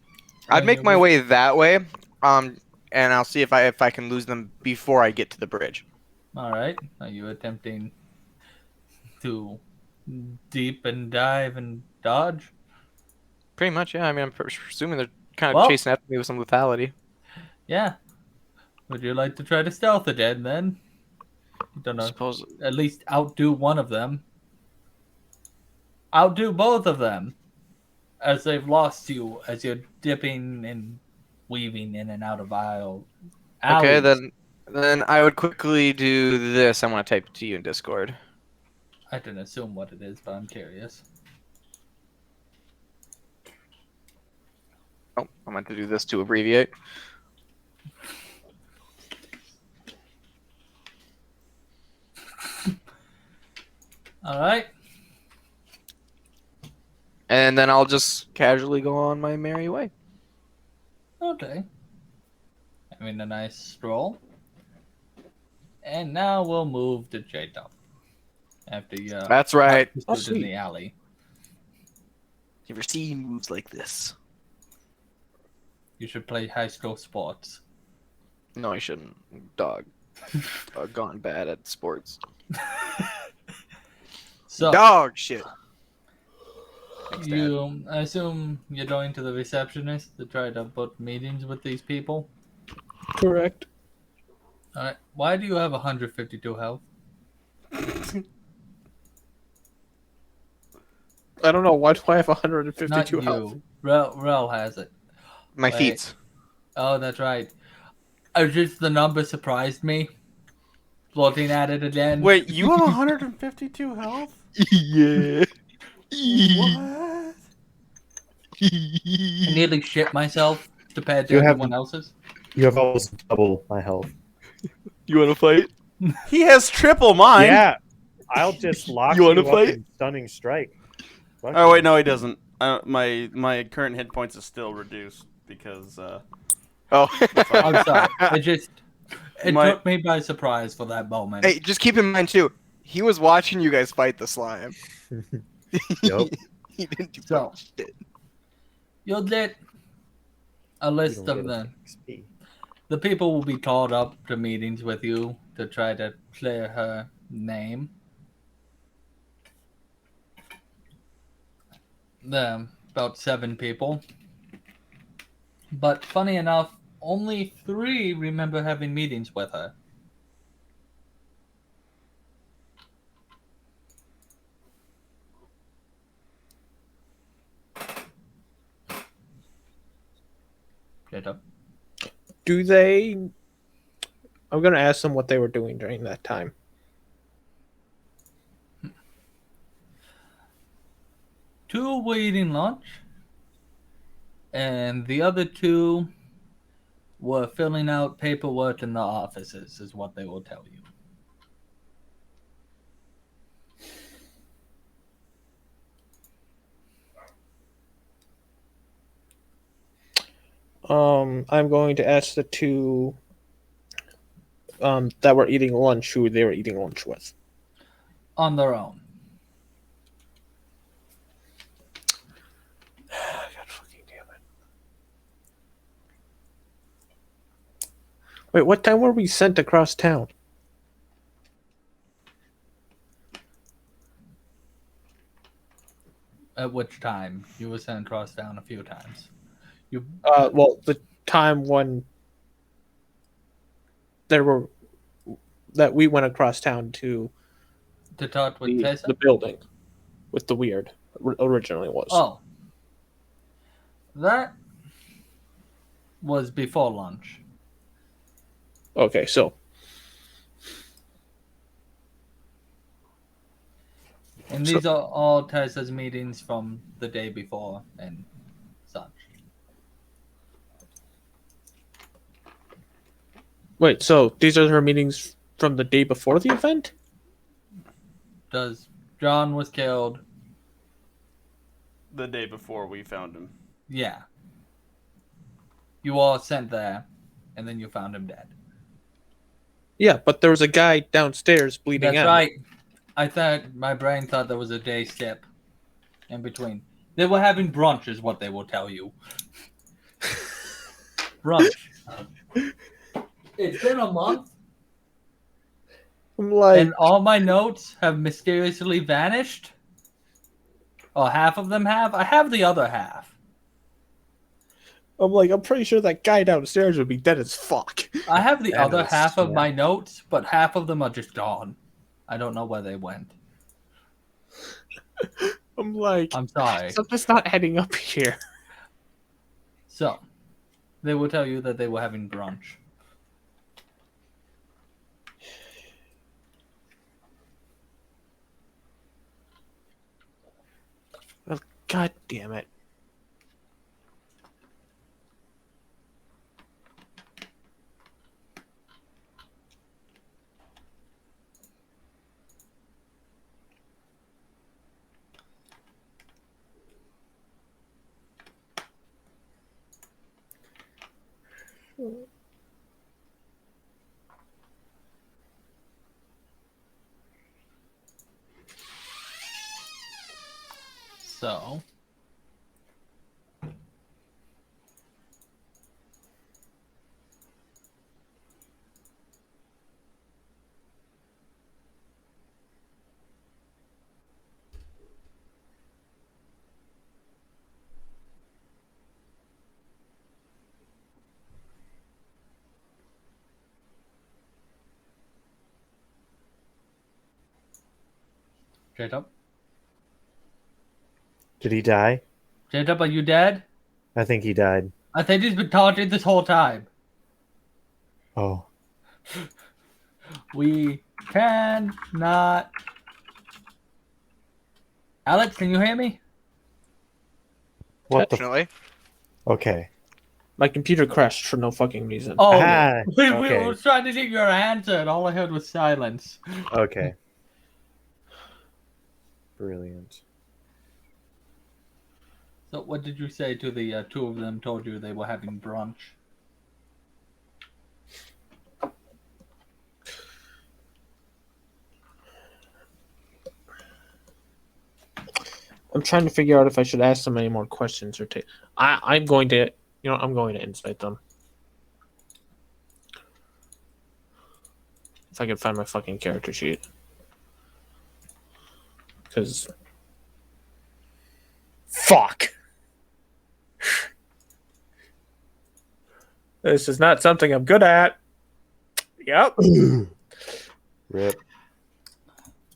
I'd And make you my would- way that way, and I'll see if I can lose them before I get to the bridge. All right. Are you attempting to deep and dive and dodge? Pretty much, yeah. I mean, I'm assuming they're kind of Well- chasing after me with some lethality. Yeah. Would you like to try to stealth again then? Don't know. Suppose. At least outdo one of them. Outdo both of them. As they've lost you as you're dipping and weaving in and out of Okay, alleys. then I would quickly do this. I want to type it to you in Discord. I didn't assume what it is, but I'm curious. Oh, I meant to do this to abbreviate. Alright. And then I'll just casually go on my merry way. Okay. Having a nice stroll. And now we'll move to J-Dub. After you That's right. Oh, stood in sweet. the alley. You ever see moves like this? You should play high school sports. No, I shouldn't. Dog. Dog gone bad at sports. So, Dog shit. Thanks, Dad. I assume you're going to the receptionist to try to book meetings with these people? Correct. Alright. Why do you have 152 health? I don't know. Why do I have 152 Not you. health? Rel has it. My Wait. feet. Oh, that's right. Just the number surprised me. Looking at it again. Wait, you have 152 health? Yeah. What? I nearly shit myself compared to You have- everyone else's. You have almost double my health. You want to fight? He has triple mine. Yeah, I'll just lock You you, wanna up fight? in stunning strike. Fuck Oh you. wait, no, he doesn't. My current hit points is still reduced because Oh. I'm sorry. It My- took me by surprise for that moment. Hey, just keep in mind too. He was watching you guys fight the slime. Yep. He didn't do So- fucking shit. You'll get a You list don't of get them. XP. The people will be called up to meetings with you to try to clear her name. About 7 people. But funny enough, only 3 remember having meetings with her. Get up. Do they? I'm gonna ask them what they were doing during that time. Two were eating lunch, and the other 2 were filling out paperwork in the offices, is what they will tell you. I'm going to ask the 2 that were eating lunch who they were eating lunch with. On their own. God fucking damn it. Wait, what time were we sent across town? At which time? You were sent across town a few times. You Well, the time when there were that we went across town to to talk with the Tessa? building with the weird originally was. Oh. That was before lunch. Okay, so And these are all Tessa's meetings from the day before and such. wait, so these are her meetings from the day before the event? Does John was killed? The day before we found him. Yeah. You all sent there, and then you found him dead. Yeah, but there was a guy downstairs bleeding That's out. right. I thought my brain thought there was a day skip in between. They were having brunch, is what they will tell you. Brunch. It's been a month, I'm like, and all my notes have mysteriously vanished. Oh, half of them have. I have the other half. I'm pretty sure that guy downstairs would be dead as fuck. I have the That other is- half of yeah. my notes, but half of them are just gone. I don't know where they went. I'm like, I'm sorry. something's not heading up here. So, they will tell you that they were having brunch. Well, God damn it. So, Jacob? Did he die? Jacob, are you dead? I think he died. I think he's been taunting this whole time. Oh. We cannot. Alex, can you hear me? What the? Definitely. Okay. My computer crashed for no fucking reason. Oh, Ah, we okay. were trying to get your answer, and all I heard was silence. Okay. Brilliant. So, what did you say to the two of them? Told you they were having brunch. I'm trying to figure out if I should ask them any more questions or take. I'm going to, I'm going to insight them. If I can find my fucking character sheet. Because. Fuck! This is not something I'm good at. Yep. Rip.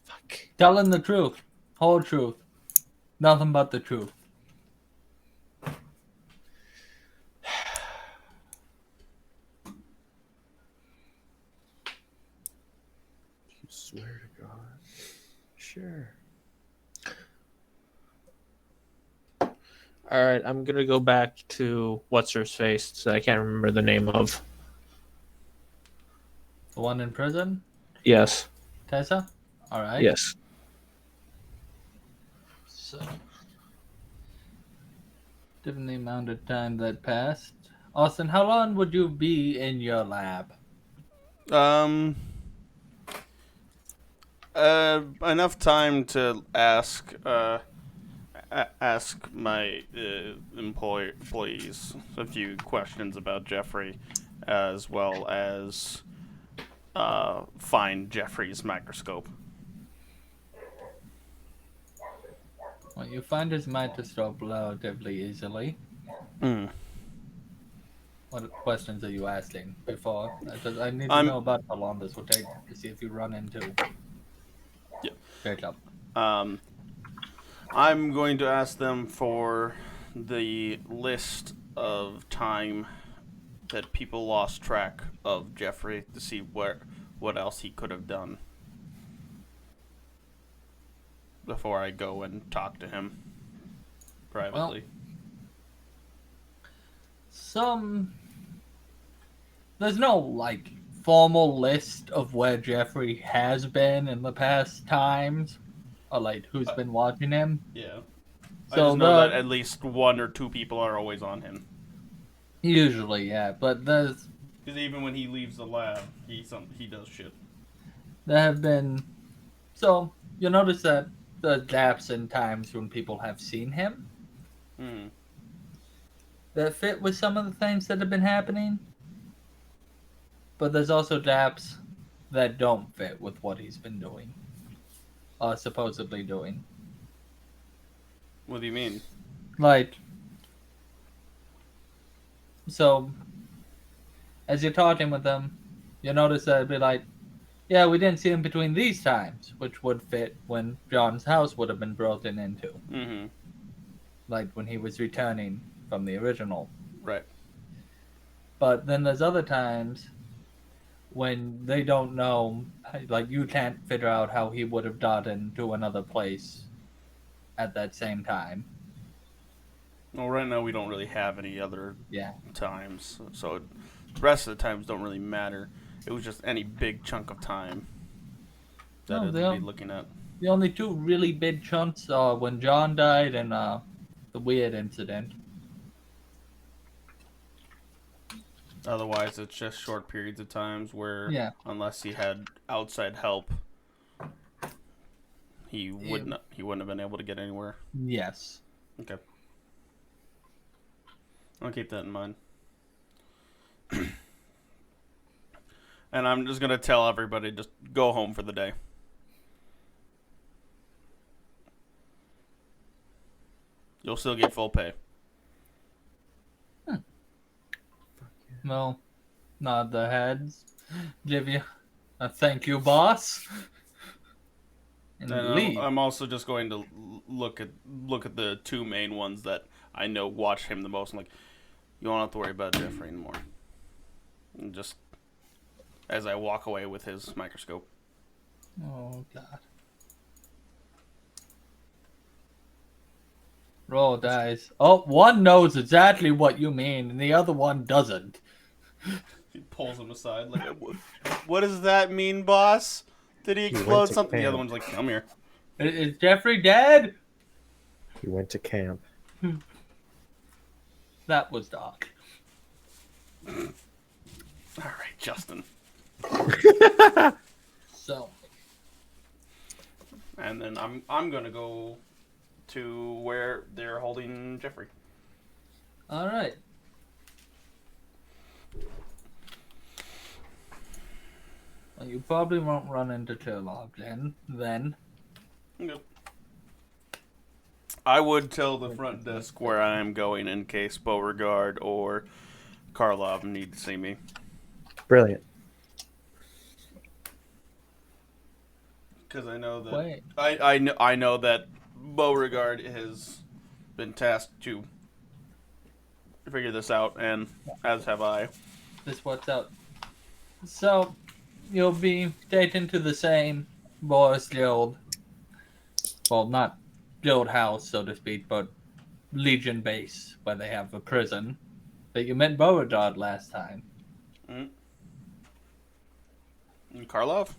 Fuck. Telling the truth, whole truth, nothing but the truth. You swear to God. Sure. All right, I'm gonna go back to what's her face that I can't remember the name of. The one in prison, Yes. Tessa. All right. Yes. So, given the amount of time that passed, Austin, how long would you be in your lab? Enough time to ask my employees a few questions about Jeffrey, as well as find Jeffrey's microscope. Well, you find his microscope relatively easily. Mm. What questions are you asking before? I need to I'm- know about how long this will take to see if you run into Yeah. Jacob. I'm going to ask them for the list of time that people lost track of Jeffrey to see what else he could have done before I go and talk to him privately. There's no like formal list of where Jeffrey has been in the past times, or like who's been watching him. Yeah. I So just know that at least 1 or 2 people are always on him. usually, yeah, but Because even when he leaves the lab, he does shit. there have been. So you'll notice that the gaps in times when people have seen him Mm. that fit with some of the things that have been happening. But there's also gaps that don't fit with what he's been doing, or supposedly doing. What do you mean? Like, so as you're talking with them, you'll notice that it'd be like, yeah, we didn't see him between these times, which would fit when John's house would have been broken into, Mm-hmm. like when he was returning from the original. Right. But then there's other times when they don't know, like you can't figure out how he would have gotten to another place at that same time. Well, right now we don't really have any other Yeah. times, so the rest of the times don't really matter. It was just any big chunk of time that No, it'd they be don't. looking at. The only two really big chunks are when John died and the weird incident. Otherwise, it's just short periods of times where, Yeah. unless he had outside help, he wouldn't have been able to get anywhere. Yes. Okay. I'll keep that in mind. And I'm just gonna tell everybody, just go home for the day. You'll still get full pay. No. Nod the heads. Give you a thank you, boss. And And leave. I'm also just going to look at the 2 main ones that I know watch him the most. I'm like, you won't have to worry about Jeffrey anymore. And just as I walk away with his microscope. Oh, God. Roll dice. Oh, one knows exactly what you mean, and the other one doesn't. He pulls him aside like, what does that mean, boss? Did he He went explode to something? The other camp. one's like, come here. Is Jeffrey dead? He went to camp. That was dark. All right, Justin. So, And then I'm gonna go to where they're holding Jeffrey. all right. Well, you probably won't run into Turlock then. Okay. I would tell the front desk where I am going in case Beauregard or Karlov need to see me. Brilliant. Because I know that Wait. I know that Beauregard has been tasked to figure this out, and as have I. This works out. So, you'll be taken to the same Boris Guild. Well, not Guild House, so to speak, but Legion base, where they have a prison that you met Beauregard last time. And Karlov?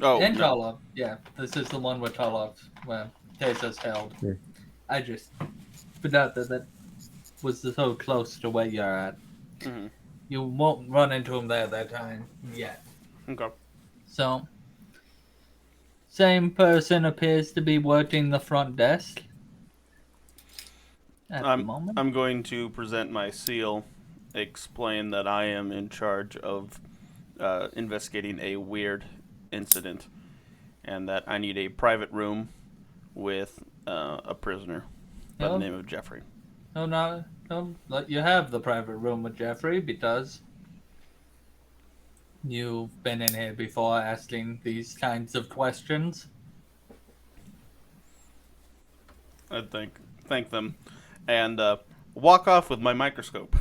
Oh, And no. Tarlov. Yeah, this is the one with Tarlov, where Tesa's held. Hmm. I just forgot that was so close to where you're at. Mm-hmm. You won't run into him there that time yet. Okay. So, same person appears to be working the front desk at the moment. I'm going to present my seal explain that I am in charge of investigating a weird incident, and that I need a private room with a prisoner by the No, name of Jeffrey. no, let you have the private room with Jeffrey because you've been in here before asking these kinds of questions. I thank them, and walk off with my microscope.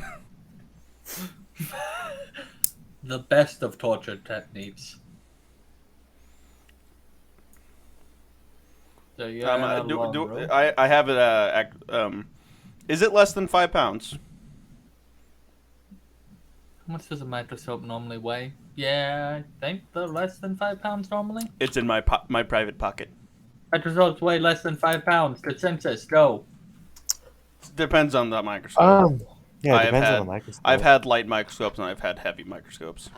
The best of torture techniques. So you're in a lone room. I have it. Is it less than 5 pounds? How much does a microscope normally weigh? Yeah, I think they're less than 5 pounds normally. It's in my my private pocket. Microscopes weigh less than 5 pounds. Consensus, go. Depends on the microscope. Yeah, it I've depends had, on the microscope. I've had light microscopes and I've had heavy microscopes.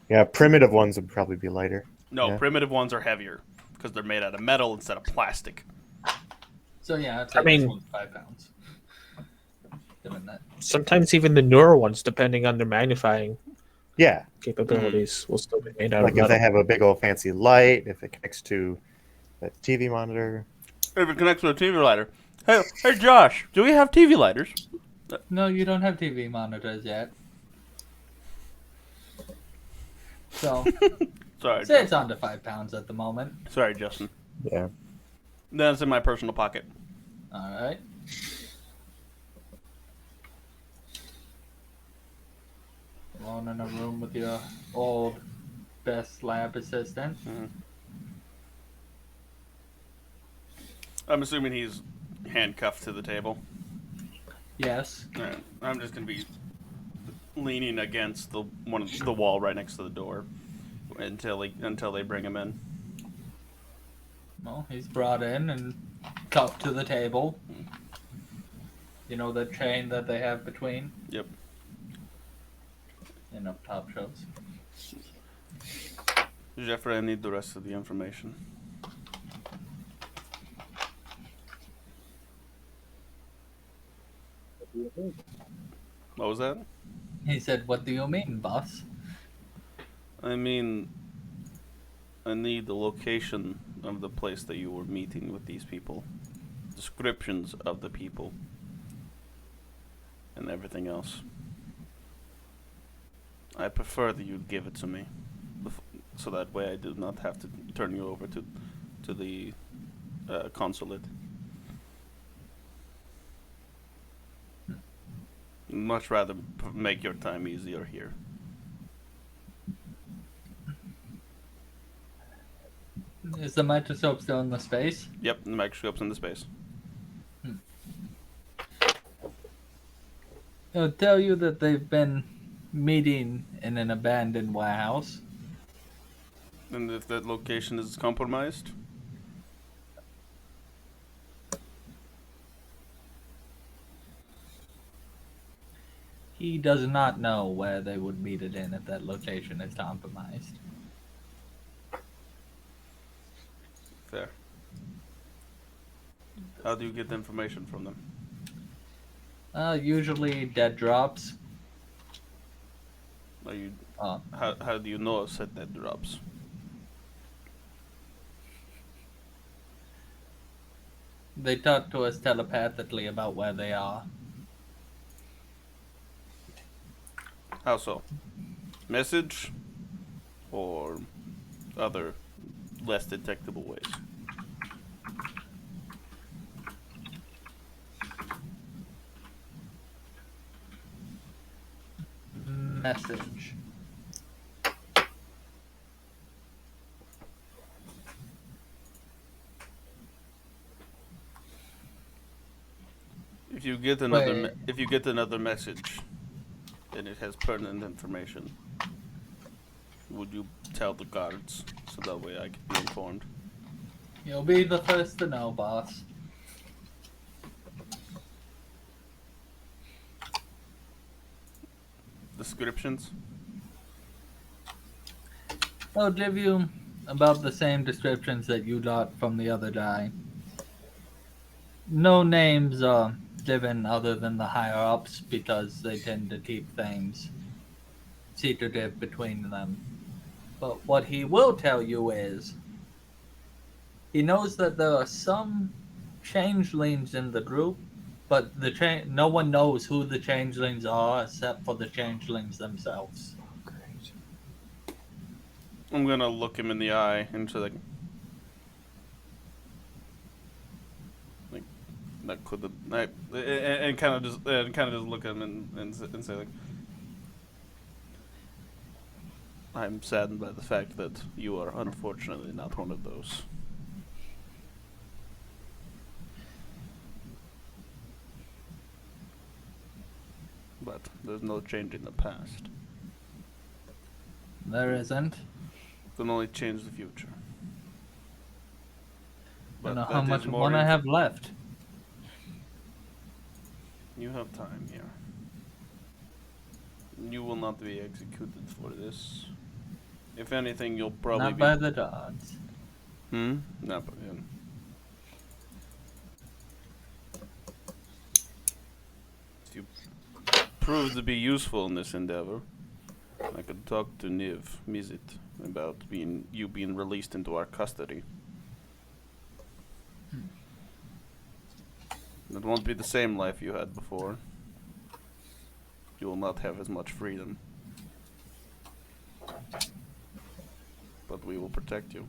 Yeah, primitive ones would probably be lighter. No, Yeah. primitive ones are heavier because they're made out of metal instead of plastic. So yeah, I'd say I mean- this one's 5 pounds. Given that. Sometimes even the newer ones, depending on their magnifying Yeah, capabilities, will still be made out like of if metal. they have a big old fancy light, if it connects to a TV monitor. If it connects to a TV lighter. Hey, Josh, do we have TV lighters? No, you don't have TV monitors yet. So, Sorry, say it's under 5 pounds at the moment. Sorry, Justin. Yeah. That's in my personal pocket. Alright. Alone in a room with your old best lab assistant. I'm assuming he's handcuffed to the table. Yes. Alright, I'm just gonna be leaning against the wall right next to the door until they bring him in. Well, he's brought in and cuffed to the table. You know the chain that they have between? Yep. Up top shows. Jeffrey, I need the rest of the information. What was that? He said, "What do you mean, boss?" I mean, I need the location of the place that you were meeting with these people, descriptions of the people, and everything else. I prefer that you give it to me, so that way I do not have to turn you over to the consulate. Much rather make your time easier here. Is the microscope still in the space? Yep, the microscope's in the space. It'll tell you that they've been meeting in an abandoned warehouse. And if that location is compromised? He does not know where they would meet it in if that location is compromised. Fair. How do you get the information from them? Usually dead drops. Are you? Uh, How do you know said that drops? they talk to us telepathically about where they are. How so? Message, or other less detectable ways? Message. If you get another, Wait. if you get another message, and it has pertinent information, would you tell the guards so that way I can be informed? You'll be the first to know, boss. Descriptions? I'll give you about the same descriptions that you got from the other guy. No names given other than the higher ups because they tend to keep things secretive between them. But what he will tell you is he knows that there are some changelings in the group, but no one knows who the changelings are except for the changelings themselves. Great. I'm gonna look him in the eye and say like that could and kind of just look at him and say like, I'm saddened by the fact that you are unfortunately not one of those. But there's no change in the past. There isn't. Can only change the future. I don't know But how that much is more. one I have left. You have time here. You will not be executed for this. If anything, you'll probably Not be. by the gods. Not by him. If you prove to be useful in this endeavor, I could talk to Mizit, about you being released into our custody. It won't be the same life you had before. You will not have as much freedom. But we will protect you.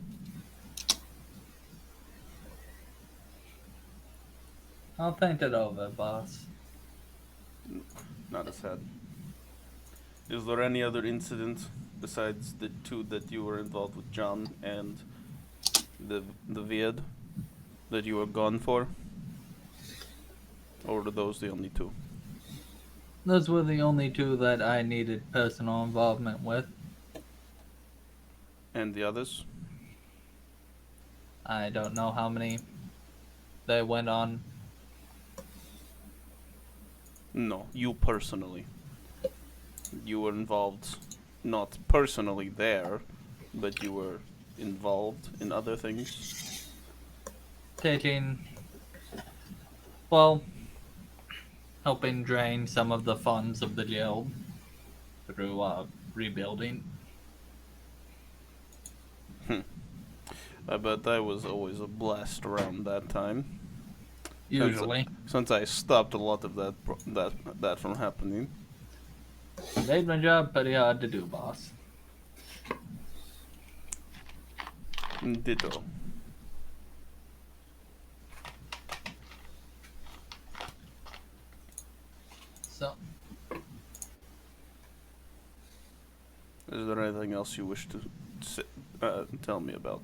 I'll think it over, boss. Not as sad. Is there any other incident besides the two that you were involved with, John and the Vied, that you were gone for? Or were those the only two? Those were the only two that I needed personal involvement with. And the others? I don't know how many they went on. No, you personally. You were involved, not personally there, but you were involved in other things. Taking, well, helping drain some of the funds of the guild through rebuilding. I bet I was always a blast around that time. Usually. Since I stopped a lot of that from happening. Made my job pretty hard to do, boss. Ditto. So, Is there anything else you wish to tell me about?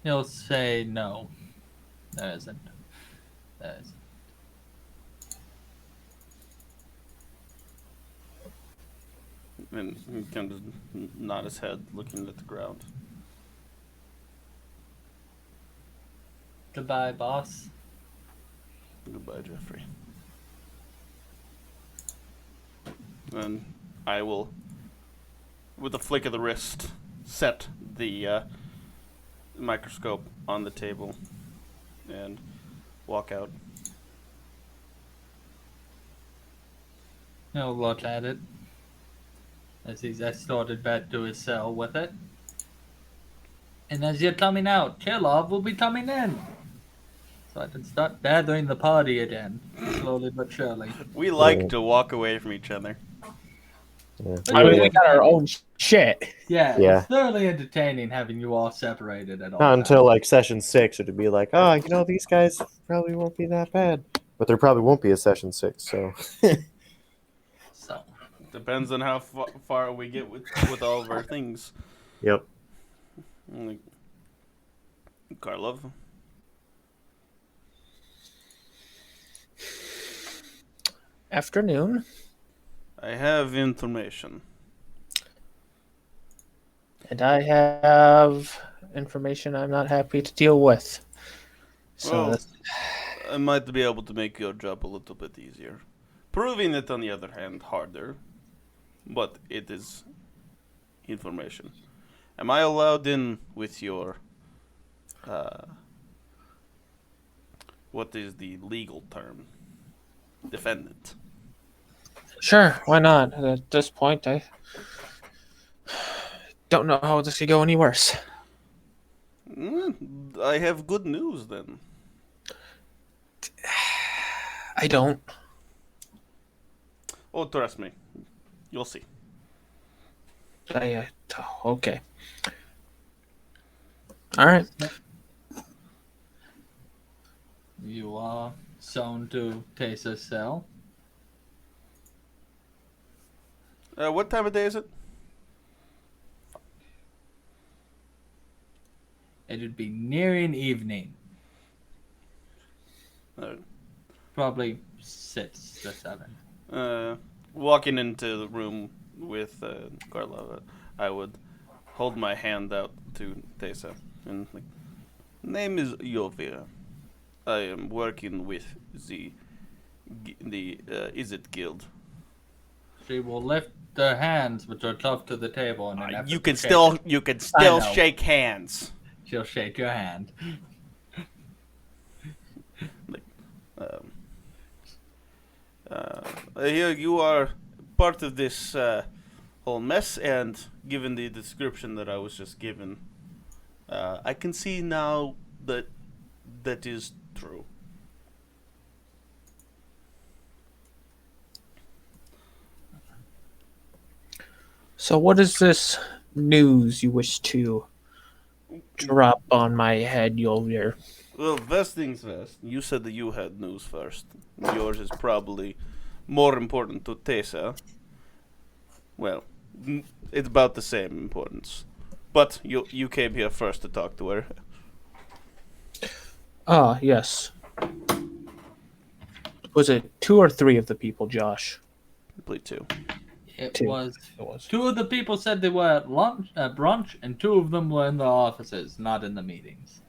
he'll say no. There isn't. There isn't. And he kind of nod his head, looking at the ground. Goodbye, boss. Goodbye, Jeffrey. And I will, with a flick of the wrist, set the microscope on the table and walk out. He'll look at it as he's escorted back to his cell with it. And as you're coming out, Kirlov will be coming in. So I can start gathering the party again, slowly but surely. We like Yeah. to walk away from each other. Yeah. I mean, we got our own shit. Yeah, Yeah. it's thoroughly entertaining having you all separated at all Not times. until like session 6 it'd be like, oh, these guys probably won't be that bad. But there probably won't be a session 6, so. So, Depends on how far we get with all of our things. Yep. Like, Karlov. Afternoon, I have information. and I have information I'm not happy to deal with. So Well, that's- I might be able to make your job a little bit easier. Proving it, on the other hand, harder. But it is information. Am I allowed in with your What is the legal term? Defendant. Sure, why not? At this point, I don't know how this could go any worse. I have good news then. I don't. Oh, trust me. You'll see. Okay. All right. You are shown to Tesa's cell. What time of day is it? It would be nearing evening. Uh, Probably 6 to 7. Walking into the room with Carla, I would hold my hand out to Tessa and like, name is Yovia. I am working with the Izzet Guild. She will lift her hands, which are tough to the table, and an effort You to can shake still it. you can I still know. shake hands. She'll shake your hand. Um, I hear you are part of this whole mess, and given the description that I was just given, I can see now that that is true. So, what is this news you wish to drop on my head, Yolvir? Well, first things first. You said that you had news first. Yours is probably more important to Tessa. Well, it's about the same importance. But you came here first to talk to her. Ah, yes. Was it 2 or 3 of the people, Josh? Please too. It 2. was It was. 2 of the people said they were at brunch, and 2 of them were in the offices, not in the meetings.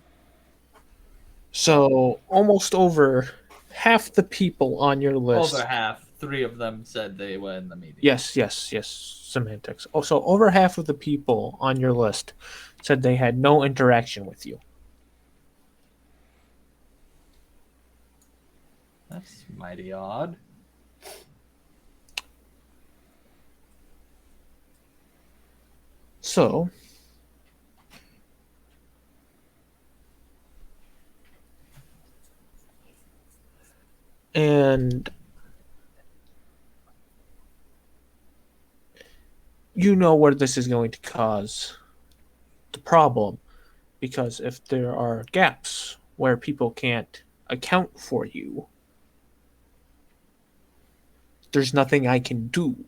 So, almost over half the people on your list. Over half, 3 of them said they were in the meeting. Yes. Semantics. Oh, so over half of the people on your list said they had no interaction with you. That's mighty odd. So, and you know where this is going to cause the problem, because if there are gaps where people can't account for you, there's nothing I can do.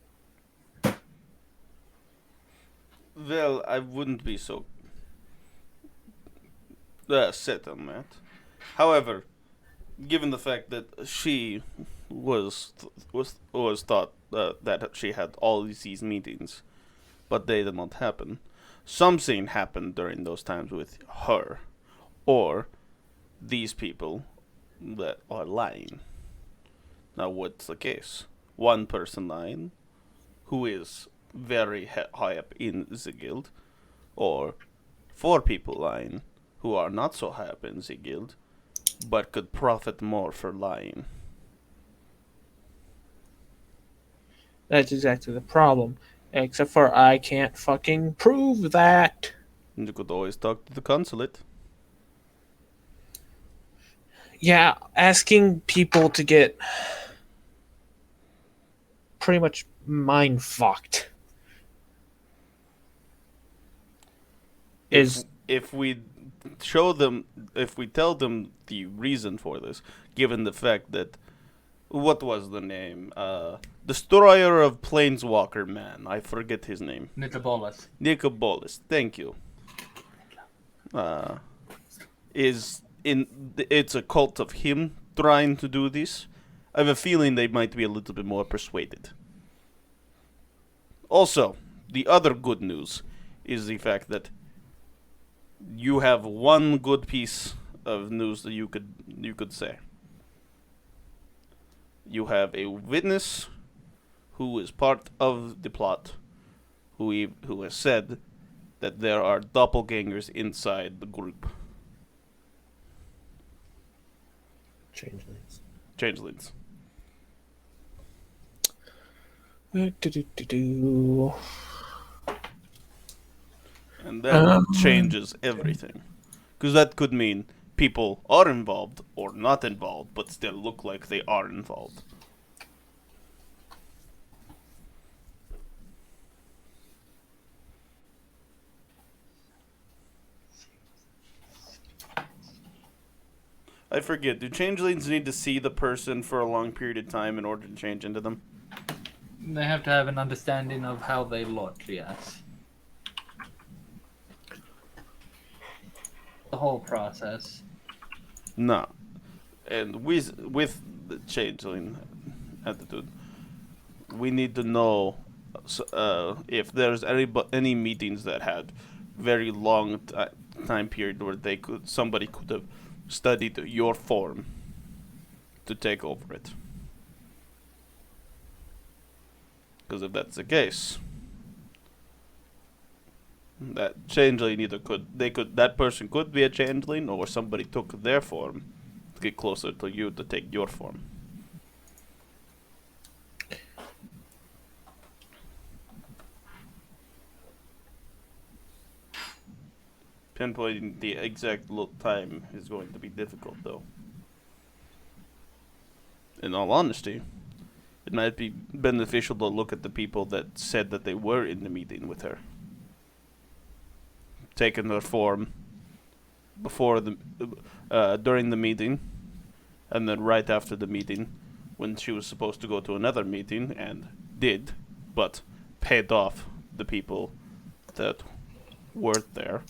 Well, I wouldn't be so set on that. However, given the fact that she was thought that she had all these meetings, but they did not happen. Something happened during those times with her, or these people that are lying. Now, what's the case? One person lying, who is very high up in the guild, or 4 people lying, who are not so high up in the guild, but could profit more for lying. That's exactly the problem. Except for I can't fucking prove that. You could always talk to the consulate. Yeah, asking people to get pretty much mind fucked is If we show them, if we tell them the reason for this, given the fact that what was the name? Destroyer of Planeswalker Man. I forget his name. Nicobolus. Nicobolus. Thank you. Is in it's a cult of him trying to do this. I have a feeling they might be a little bit more persuaded. Also, the other good news is the fact that you have one good piece of news that you could say. You have a witness who is part of the plot, who has said that there are doppelgangers inside the group. Changelings. Changelings. Do-do-do-do. And that changes everything. Because that could mean people are involved or not involved, but still look like they are involved. I forget, do changelings need to see the person for a long period of time in order to change into them? They have to have an understanding of how they look, yes. The whole process. No. And with the changeling attitude, we need to know if there's any meetings that had very long time period where somebody could have studied your form to take over it. Because if that's the case, that changeling that person could be a changeling, or somebody took their form to get closer to you to take your form. Pinpointing the exact time is going to be difficult, though. In all honesty, it might be beneficial to look at the people that said that they were in the meeting with her, taking their form before during the meeting, and then right after the meeting, when she was supposed to go to another meeting and did, but paid off the people that weren't there,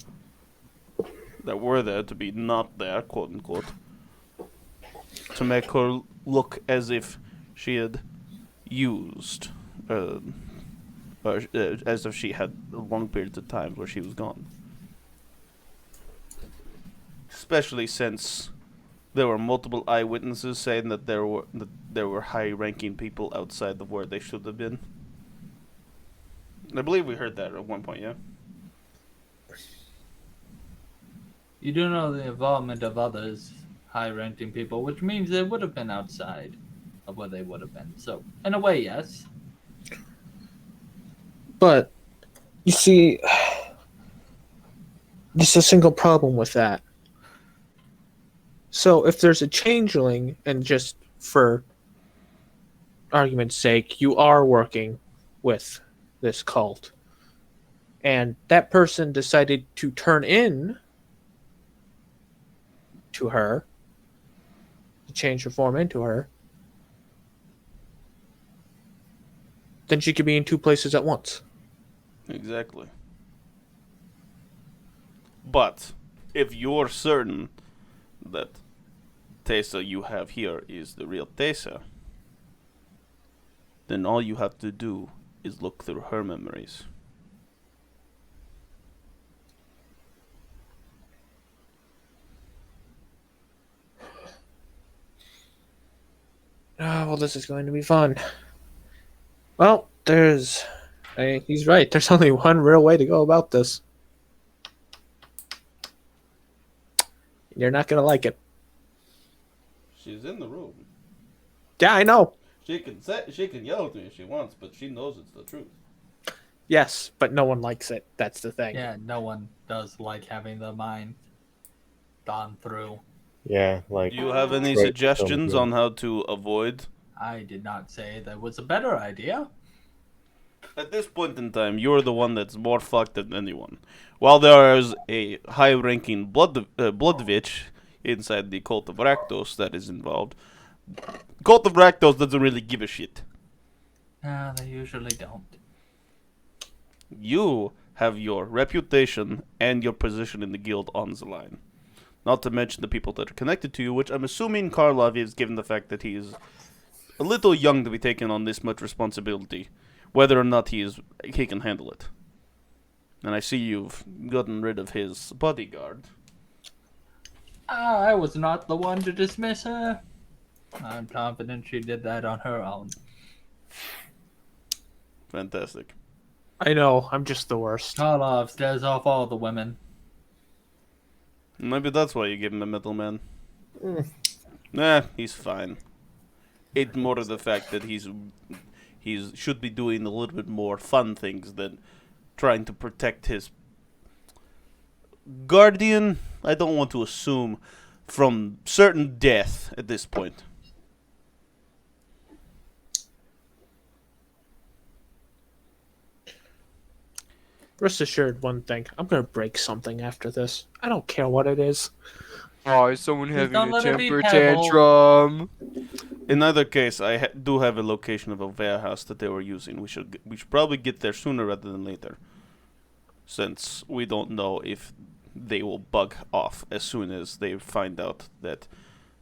that were there to be not there, quote unquote, to make her look as if she had used, or as if she had long periods of time where she was gone. Especially since there were multiple eyewitnesses saying that there were high-ranking people outside of where they should have been. I believe we heard that at one point, yeah. You do know the involvement of others, high-ranking people, which means they would have been outside of where they would have been. So, in a way, yes. But you see, there's a single problem with that. So if there's a changeling, and just for argument's sake, you are working with this cult, and that person decided to turn in to her, to change her form into her, then she could be in two places at once. Exactly. But if you're certain that Tessa you have here is the real Tessa, then all you have to do is look through her memories. Oh, well, this is going to be fun. Well, he's right. There's only one real way to go about this. You're not going to like it. She's in the room. Yeah, I know. She can yell at me if she wants, but she knows it's the truth. Yes, but no one likes it. That's the thing. Yeah, no one does like having their mind gone through. Yeah, like. Do you have any Right, suggestions so, yeah. on how to avoid? I did not say there was a better idea. At this point in time, you're the one that's more fucked than anyone. While there is a high-ranking blood witch inside the cult of Rakdos that is involved, cult of Rakdos doesn't really give a shit. They usually don't. You have your reputation and your position in the guild on the line. Not to mention the people that are connected to you, which I'm assuming Karlov is, given the fact that he is a little young to be taking on this much responsibility, whether or not he can handle it. And I see you've gotten rid of his bodyguard. I was not the one to dismiss her. I'm confident she did that on her own. Fantastic. I know. I'm just the worst. Karlov stares off all the women. Maybe that's why you give him a middleman. Nah, he's fine. It's more of the fact that he's should be doing a little bit more fun things than trying to protect his guardian. I don't want to assume from certain death at this point. Rest assured, one thing: I'm gonna break something after this. I don't care what it is. Oh, is someone Just having don't a let it be temper Pebble. tantrum? In either case, I do have a location of a warehouse that they were using. We should probably get there sooner rather than later, since we don't know if they will bug off as soon as they find out that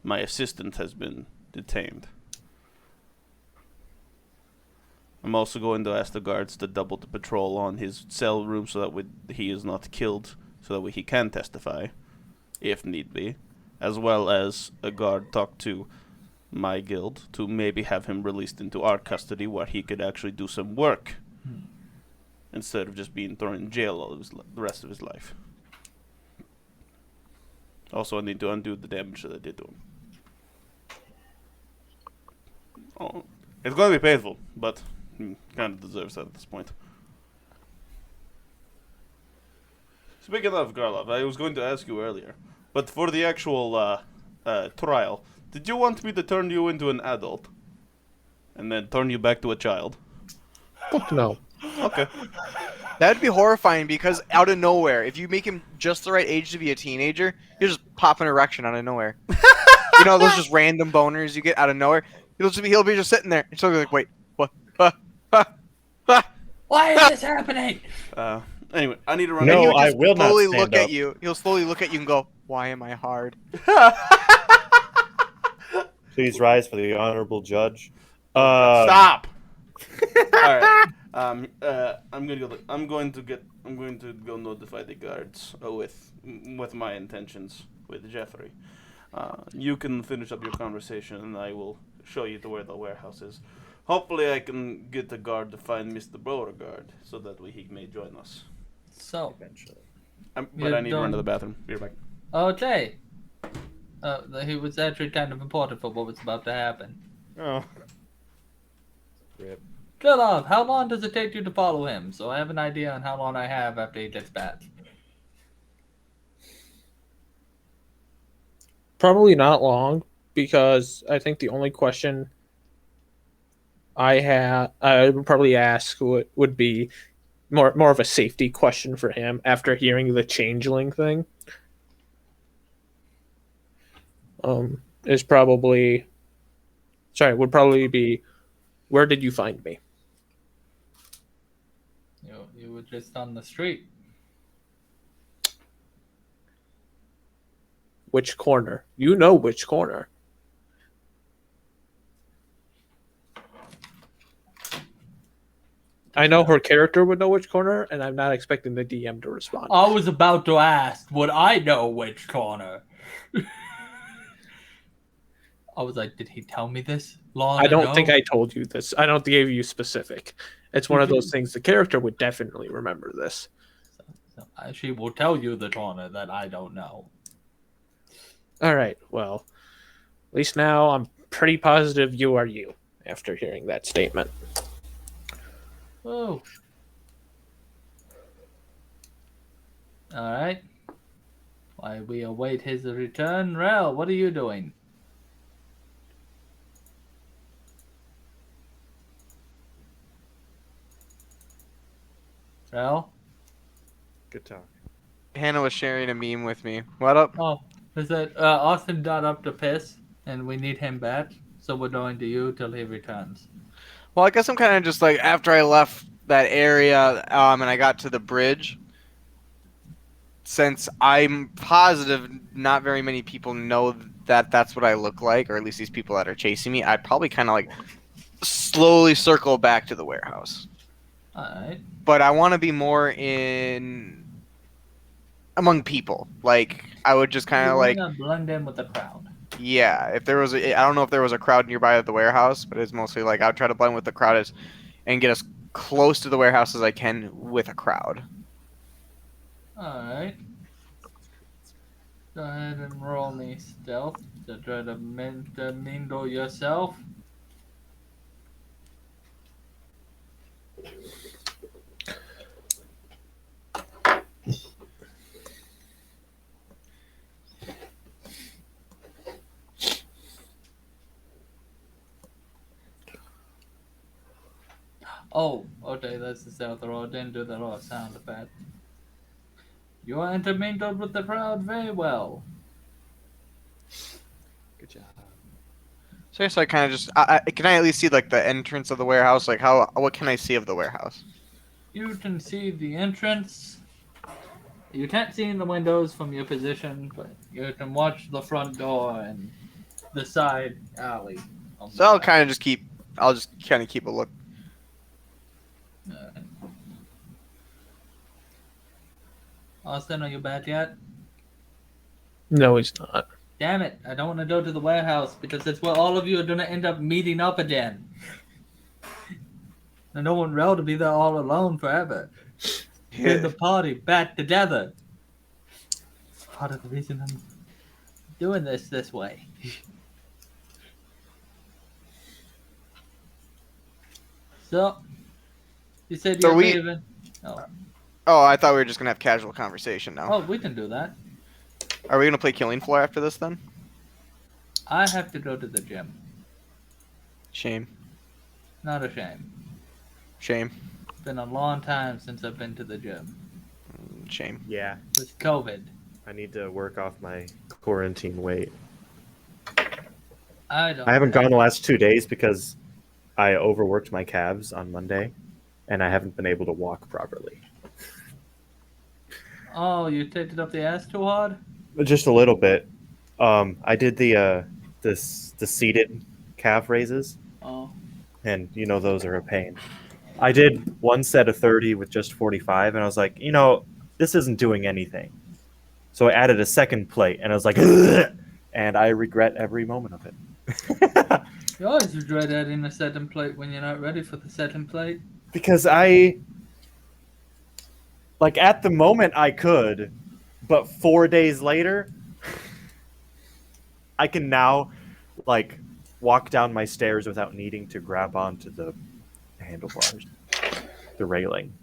my assistant has been detained. I'm also going to ask the guards to double the patrol on his cell room so that he is not killed, so that he can testify, if need be, as well as a guard talk to my guild to maybe have him released into our custody where he could actually do some work instead of just being thrown in jail the rest of his life. Also, I need to undo the damage that I did to him. Oh, it's going to be painful, but he kind of deserves that at this point. Speaking of Garlov, I was going to ask you earlier, but for the actual trial, did you want me to turn you into an adult and then turn you back to a child? Fuck no. Okay. That'd be horrifying because out of nowhere, if you make him just the right age to be a teenager, he'll just pop an erection out of nowhere. You know, those just random boners you get out of nowhere. He'll be just sitting there. And she'll be like, wait, what? Why is this happening? Anyway, I need to run. No, And he would I just will not slowly stand look at up. you. He'll slowly look at you and go, why am I hard? Please rise for the honorable judge. Stop. All right. I'm going to go notify the guards with my intentions with Jeffrey. You can finish up your conversation, and I will show you to where the warehouse is. Hopefully, I can get the guard to find Mr. Beauregard so that he may join us. So, Eventually. But I need to run to the bathroom. Be right back. okay. He was actually kind of important for what was about to happen. Oh. Rip. Glilov, how long does it take you to follow him? So I have an idea on how long I have after he gets back. Probably not long, because I think the only question I would probably ask would be more of a safety question for him after hearing the changeling thing. Would probably be, where did you find me? You were just on the street. Which corner? You know which corner. I know her character would know which corner, and I'm not expecting the DM to respond. I was about to ask, would I know which corner? I was like, did he tell me this long I don't ago? think I told you this. I don't give you specific. It's one of those things the character would definitely remember this. So she will tell you the corner that I don't know. All right. Well, at least now I'm pretty positive you are you after hearing that statement. Oh. Alright. While we await his return, Rel, what are you doing? Rel? Good talk. Hannah was sharing a meme with me. What up? Oh, is that Austin got up to piss, and we need him back, so we're going to you till he returns. Well, I guess I'm kind of just like, after I left that area and I got to the bridge, since I'm positive not very many people know that that's what I look like, or at least these people that are chasing me, I'd probably kind of like slowly circle back to the warehouse. Alright. But I want to be more among people. Like, I would just kind You of like, wanna blend in with the crowd. yeah, if there was I don't know if there was a crowd nearby at the warehouse, but it's mostly like I would try to blend with the crowd and get as close to the warehouse as I can with a crowd. Alright. Go ahead and roll me stealth to try to mingle yourself. Oh, okay, that's the stealth roll. I didn't do the little sound effect. You are intermingled with the crowd very well. Good job. So I guess I kind of just. Can I at least see like the entrance of the warehouse? Like how? What can I see of the warehouse? You can see the entrance. You can't see in the windows from your position, but you can watch the front door and the side alley. On So the I'll left. kind of just keep. I'll just kind of keep a look. Austin, are you back yet? No, he's not. Damn it, I don't want to go to the warehouse because that's where all of you are going to end up meeting up again. I don't want Rel to be there all alone forever. Get the party back together. It's part of the reason I'm doing this way. So, you said So you're we- leaving. Oh. Oh, I thought we were just gonna have casual conversation now. Oh, we can do that. Are we gonna play Killing Floor after this then? I have to go to the gym. Shame. Not a shame. Shame. It's been a long time since I've been to the gym. Shame. Yeah, With COVID. I need to work off my quarantine weight. I don't. I haven't gone the last 2 days because I overworked my calves on Monday, and I haven't been able to walk properly. Oh, you ticked it up the ass too hard? Just a little bit. I did the seated calf raises, Oh. and those are a pain. I did one set of 30 with just 45, and I was like, this isn't doing anything. So I added a second plate, and I was like, ugh! And I regret every moment of it. You always regret adding a second plate when you're not ready for the second plate. Because at the moment I could, but 4 days later, I can now, walk down my stairs without needing to grab onto the handlebars, the railing.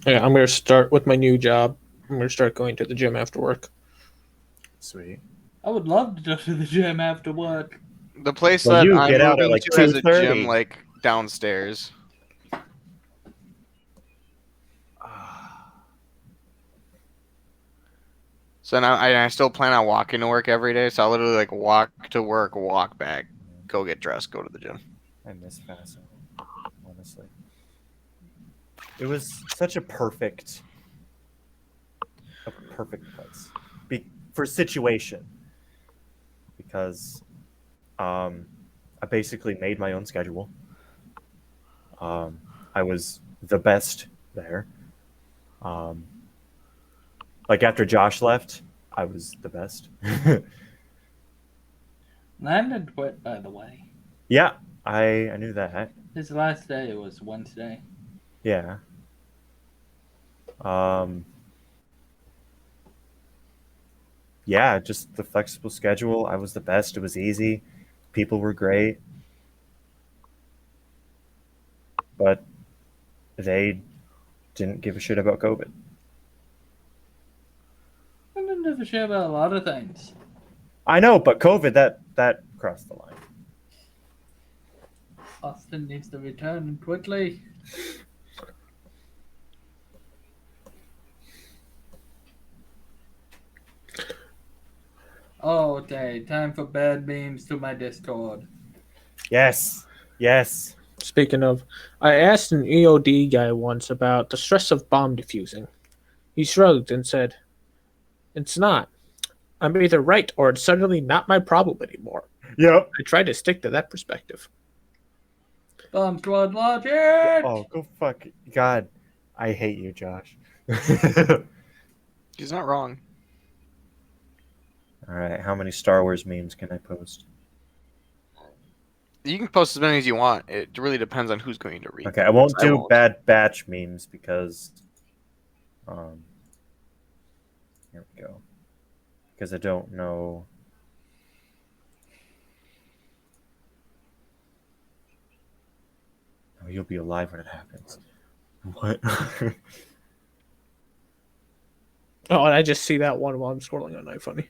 Yeah, I'm gonna start with my new job. I'm gonna start going to the gym after work. Sweet. I would love to go to the gym after work. The place Well, that you I'm get out at, moving like, to has a 2:30. gym like downstairs. So now I still plan on walking to work every day. So I literally like walk to work, walk back, go get dressed, go to the gym. I miss Faso, honestly. It was such a perfect place for situation, because I basically made my own schedule. I was the best there. After Josh left, I was the best. Landon quit, by the way. Yeah, I knew that. His last day was Wednesday. Yeah. Yeah, just the flexible schedule. I was the best. It was easy. People were great. But they didn't give a shit about COVID. I didn't give a shit about a lot of things. I know, but COVID, that crossed the line. Austin needs to return quickly. Oh, okay. Time for bad memes to my Discord. Yes. Yes. Speaking of, I asked an EOD guy once about the stress of bomb defusing. He shrugged and said, "It's not. I'm either right or it's suddenly not my problem anymore." Yep. I try to stick to that perspective. Bomb squad logic! Oh, go fuck. God, I hate you, Josh. He's not wrong. All right, how many Star Wars memes can I post? You can post as many as you want. It really depends on who's going to read. Okay, I won't I do won't. Bad Batch memes because Here we go. Because I don't know. Oh, you'll be alive when it happens. What? Oh, and I just see that one while I'm scrolling on iFunny.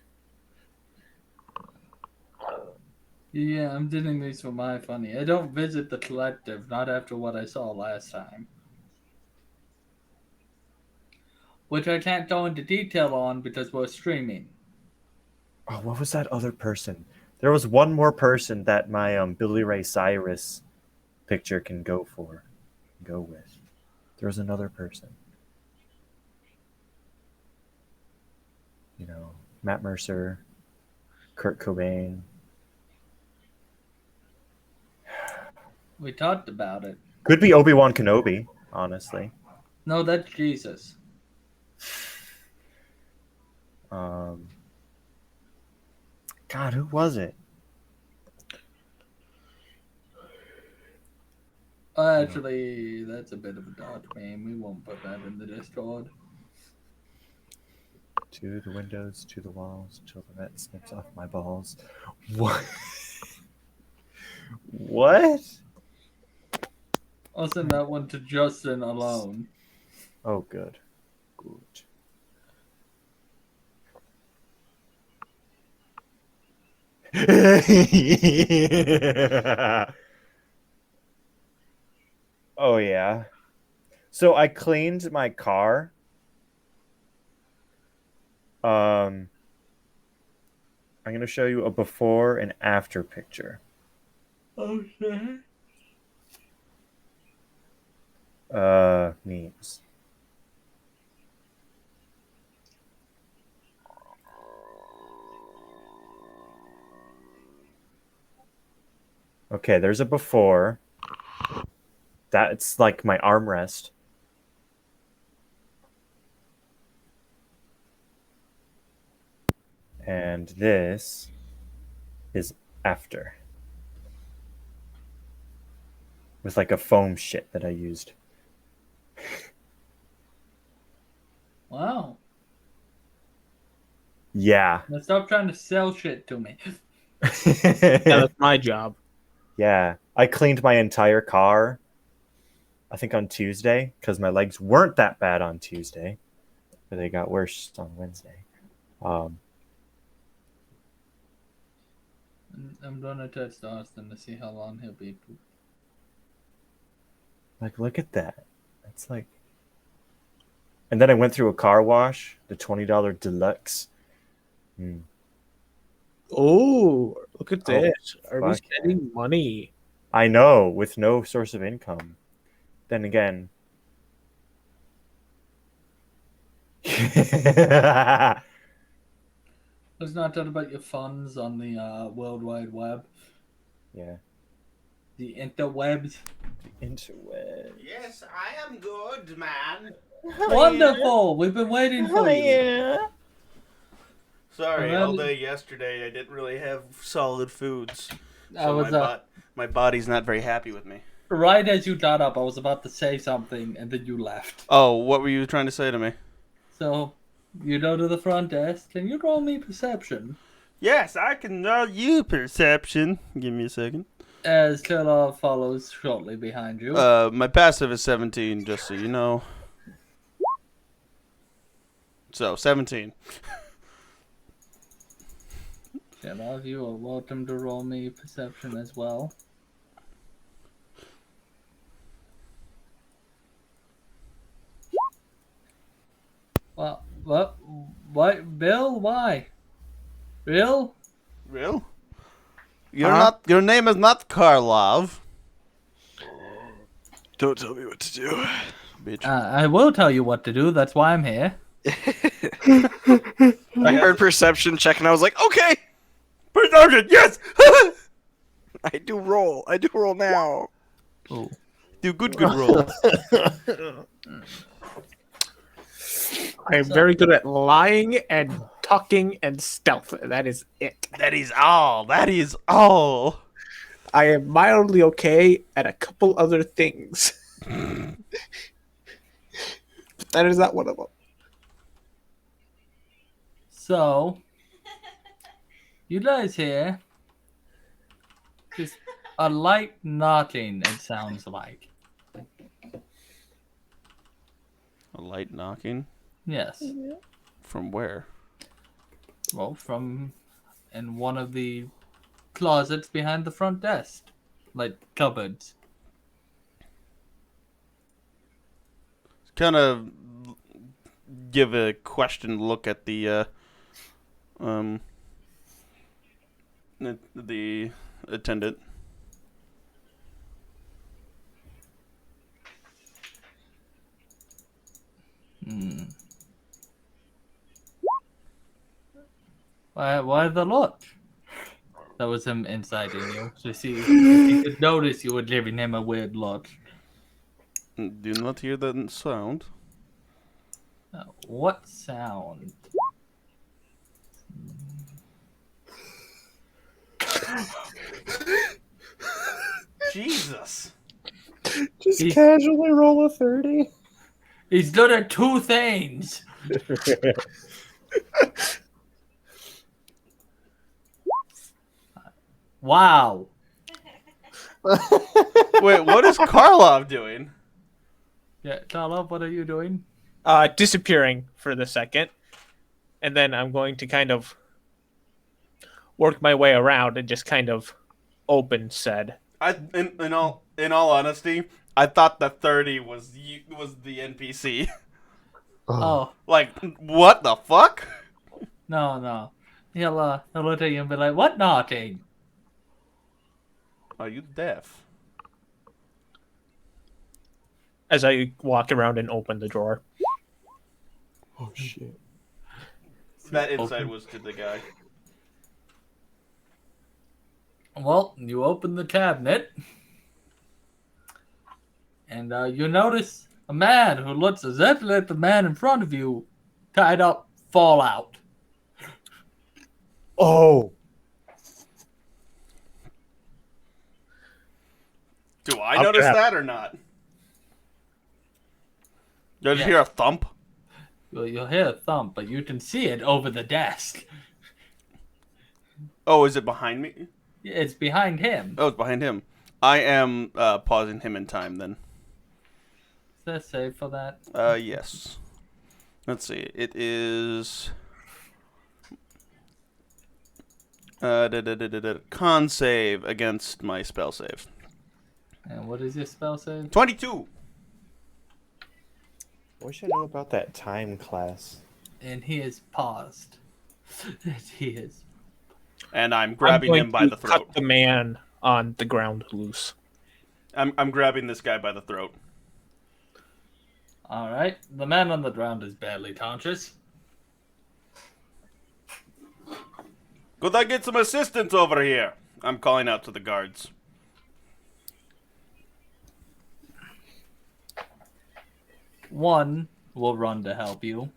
Yeah, I'm doing these for my funny. I don't visit the collective, not after what I saw last time. Which I can't go into detail on because we're streaming. Oh, what was that other person? There was one more person that my Billy Ray Cyrus picture can go with. There was another person. You know, Matt Mercer, Kurt Cobain. We talked about it. Could be Obi-Wan Kenobi, honestly. No, that's Jesus. God, who was it? Actually, that's a bit of a dark meme. We won't put that in the Discord. To the windows, to the walls, till the vet snips off my balls. What? What? I'll send that one to Justin alone. Oh, good. Good. Oh, yeah. So I cleaned my car. I'm going to show you a before and after picture. Okay. Memes. Okay, there's a before. That's like my armrest. And this is after. With like a foam shit that I used. Wow. Yeah. Now stop trying to sell shit to me. Yeah, that's my job. Yeah. I cleaned my entire car, I think on Tuesday, because my legs weren't that bad on Tuesday, but they got worse on Wednesday. I'm gonna test Austin to see how long he'll be. Like, look at that. That's like. And then I went through a car wash, the $20 deluxe. Oh, look at Oh, this. Are we fuck spending money? I know, with no source of income. Then again. Let's not talk about your funds on the World Wide Web. Yeah. The interwebs. Interweb. Yes, I am good, man. Wonderful! We've been waiting for you. Yeah. Sorry, Well, all day yesterday I didn't really have solid foods. I So was my body's not very happy with me. right as you got up, I was about to say something, and then you left. Oh, what were you trying to say to me? So, you go to the front desk. Can you roll me perception? Yes, I can roll you perception. Give me a second. As Turlov follows shortly behind you. My passive is 17, just so you know. So, 17. Turlov, you are welcome to roll me perception as well. Well, what, Bill? Why? Bill? Real? Your name is not Karlov. Don't tell me what to do. Bitch. I will tell you what to do. That's why I'm here. I heard perception check and I was like, okay, Perception, yes! I do roll now. Oh. Do good rolls. I am very good at lying and talking and stealth. That is it. That is all. That is all. I am mildly okay at a couple other things. That is not one of them. So, you guys hear just a light knocking, it sounds like. A light knocking? Yes. From where? Well, from in one of the closets behind the front desk. Like cupboards. Kind of give a questioned look at um the attendant. Hmm. Why the look? That was him inciting you to see if he could notice you were giving him a weird look. Do not hear that sound. What sound? Jesus. Just He's- casually roll a 30. He's good at two things. Wow. Wait, what is Karlov doing? Yeah, Carla, what are you doing? Disappearing for the second. And then I'm going to kind of work my way around and just kind of open said. In all honesty, I thought the 30 was the NPC. Oh, Like, what the fuck? no. He'll look at you and be like, what knocking? Are you deaf? As I walk around and open the drawer. Oh shit. That insight was to the guy. Well, you open the cabinet, and you notice a man who looks exactly like the man in front of you, tied up, fall out. Oh. Do I I'm notice gonna that or not? Did you hear a thump? Well, you'll hear a thump, but you can see it over the desk. Oh, is it behind me? It's behind him. Oh, it's behind him. I am pausing him in time then. Is that safe for that? Yes. Let's see. It is con save against my spell save. And what is your spell save? 22. I wish I knew about that time class. And he is paused. He is. And I'm grabbing him by the throat. Cut the man on the ground loose. I'm grabbing this guy by the throat. Alright. The man on the ground is barely conscious. Could I get some assistance over here? I'm calling out to the guards. One will run to help you.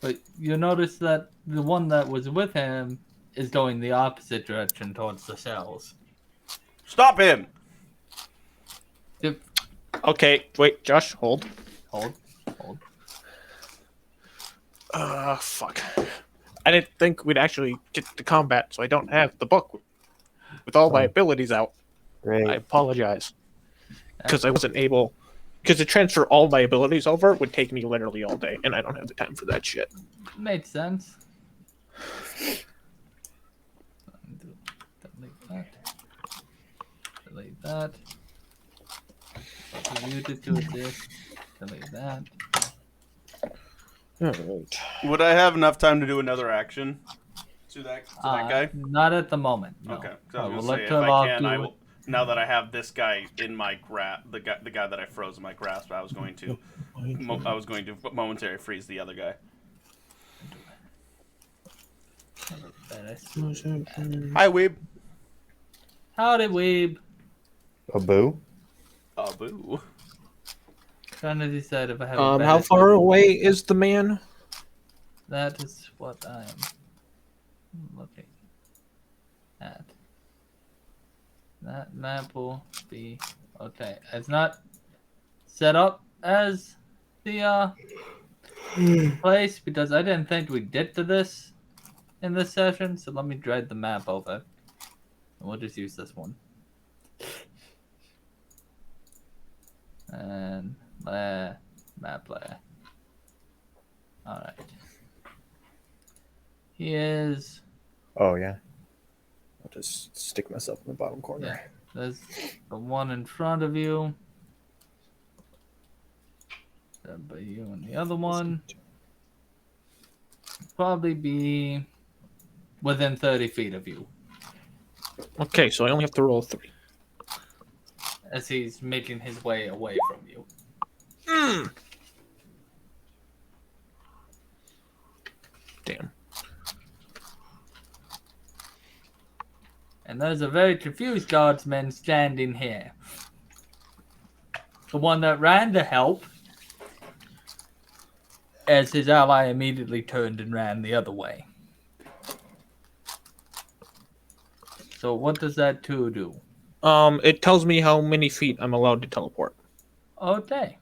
But you notice that the one that was with him is going the opposite direction towards the cells. Stop him! Yep. Okay, wait, Josh, hold. Hold. Fuck. I didn't think we'd actually get to combat, so I don't have the book with all my abilities out. Great. I apologize. Because I wasn't able... Because to transfer all my abilities over would take me literally all day, and I don't have the time for that shit. Makes sense. Delete that. You did do this. Delete that. Alright. Would I have enough time to do another action to that guy? Not at the moment. No. Okay. I So will say, let if Turlock I can, do I it. will. Now that I have this guy in my grasp, the guy that I froze in my grasp, I was going to momentary freeze the other guy. Hi, Weeb. Howdy, Weeb. A boo? Boo. Trying to decide if I have a better How far away is the man? That is what I am looking at. That map will be okay. It's not set up as the place because I didn't think we'd get to this in this session. So let me drag the map over, and we'll just use this one. And layer, map layer. All right. Here's Oh yeah. I'll just stick myself in the bottom corner. yeah. There's the one in front of you. But you and the other one probably be within 30 feet of you Okay, so I only have to roll 3. as he's making his way away from you. Damn. And there's a very confused guardsman standing here. The one that ran to help, as his ally immediately turned and ran the other way. So what does that 2 do? It tells me how many feet I'm allowed to teleport. Okay.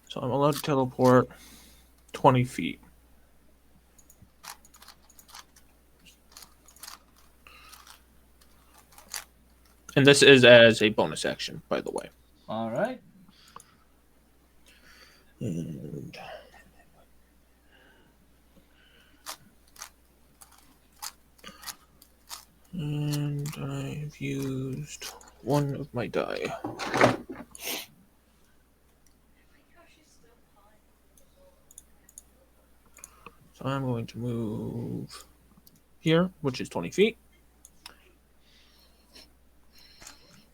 So I'm allowed to teleport 20 feet. And this is as a bonus action, by the way. All right. And I've used one of my die. So I'm going to move here, which is 20 feet.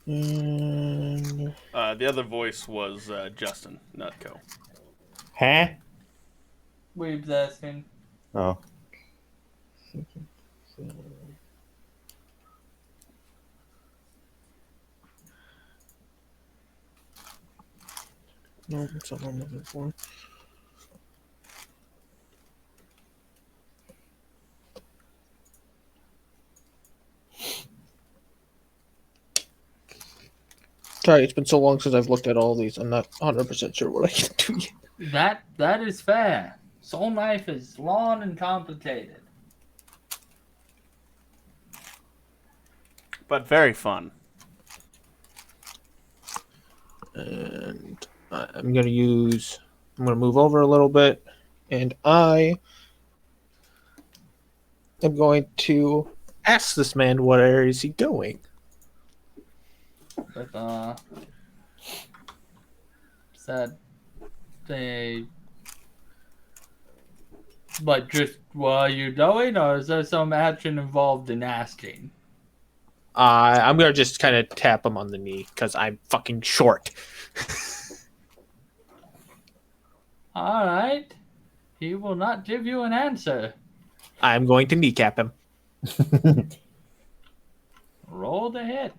And The other voice was Justin Nutco. Huh? Weeb's asking. Oh. no, that's not what I'm looking for. Sorry, it's been so long since I've looked at all these. I'm not 100% sure what I can do yet. That is fair. Soul Knife is long and complicated. But very fun. And I'm going to move over a little bit. And I am going to ask this man where is he going. But is that but just what are you doing, or is there some action involved in asking? I'm going to just kind of tap him on the knee because I'm fucking short. All right. He will not give you an answer. I'm going to kneecap him. Roll the hit.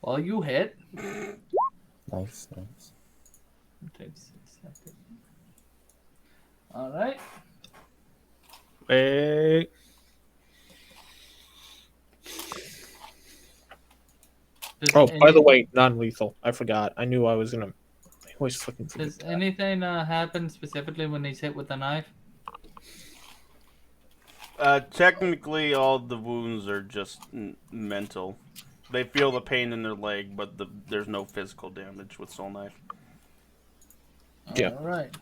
Well, you hit. Nice, nice. It takes 6 seconds. All right. Wait. Oh, by the way, non-lethal. I forgot. I knew I was gonna. I always fucking forget. Does anything happen specifically when he's hit with a knife? Technically, all the wounds are just mental. They feel the pain in their leg, but there's no physical damage with Soul Knife. Yeah. All right.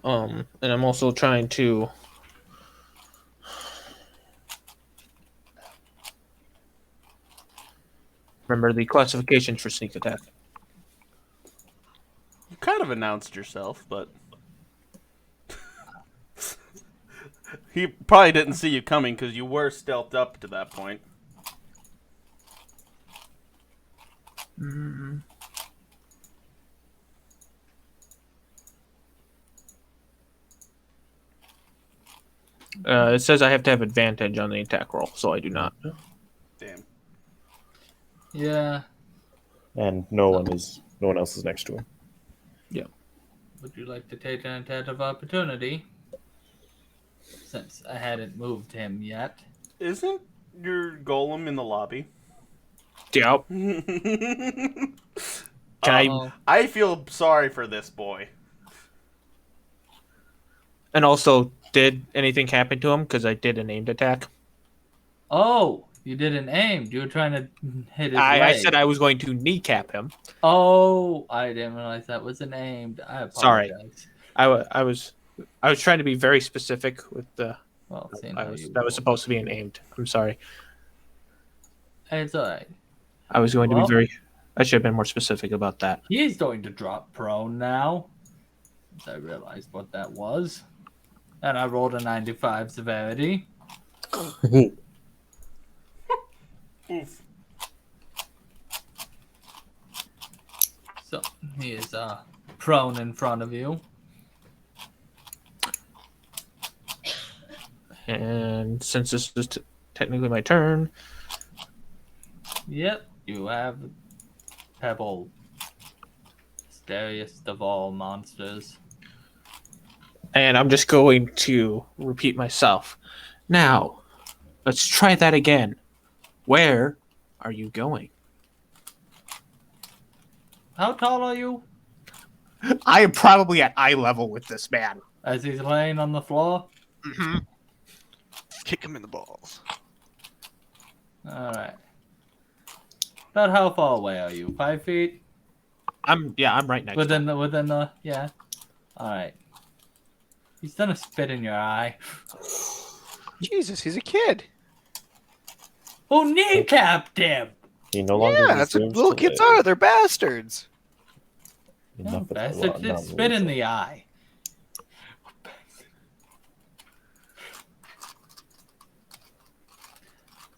And I'm also trying to. Remember the classifications for sneak attack. You kind of announced yourself, but he probably didn't see you coming because you were stealthed up to that point. Mm-hmm. It says I have to have advantage on the attack roll, so I do not. Damn. Yeah. And no one else is next to him. Yeah. Would you like to take an attack of opportunity? since I hadn't moved him yet. Isn't your golem in the lobby? Yep. Can Can Oh, I feel sorry for this boy. And also, did anything happen to him? Because I did a named attack. oh, you didn't aim. You were trying to hit his I leg. said I was going to kneecap him. Oh, I didn't realize that was an aimed. I Sorry. apologize. I was trying to be very specific with the. Well, seeing I how was you that was supposed to be an aimed. I'm sorry. It's alright. I was going to be Well- very. I should have been more specific about that. He's going to drop prone now. Since I realized what that was. And I rolled a 95 severity. Oof. So he is prone in front of you. And since this is technically my turn, Yep, you have Pebble. Scariest of all monsters. and I'm just going to repeat myself. Now, let's try that again. Where are you going? How tall are you? I am probably at eye level with this man. As he's laying on the floor? Mm-hmm. Kick him in the balls. Alright. About how far away are you? 5 feet? I'm right next. Within the yeah. Alright. He's gonna spit in your eye. Jesus, he's a kid. Who kneecapped him? He no longer Yeah, that's what deserves little to kids live. are. They're bastards. Enough No, of the bastard, law, just spit in the eye.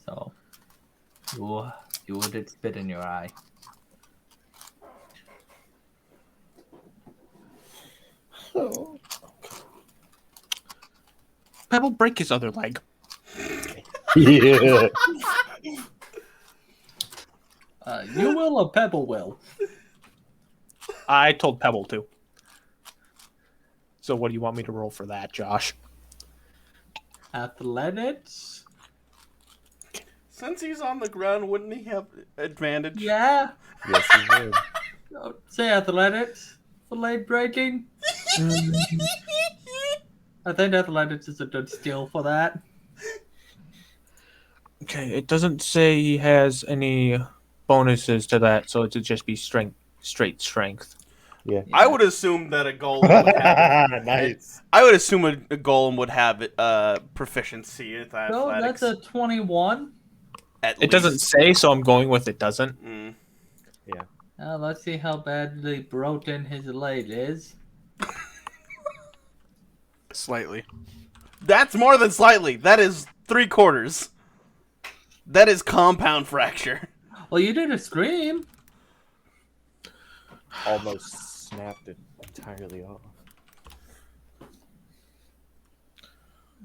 So, you did spit in your eye. Pebble, break his other leg. Yeah. You will or Pebble will? I told Pebble to. So what do you want me to roll for that, Josh? Athletics? Since he's on the ground, wouldn't he have advantage? Yeah. Yes, he would. Say athletics for leg breaking. I think athletics is a good skill for that. Okay, it doesn't say he has any bonuses to that, so it'd just be straight strength. Yeah. I would assume that a golem would have. Nice. I would assume a golem would have proficiency in No, athletics. that's a 21. At It doesn't least. say, so I'm going with it doesn't. Mm. Now let's see how badly broken his leg is. Slightly. That's more than slightly. That is 3/4. That is compound fracture. Well, you did a scream. Almost snapped it entirely off.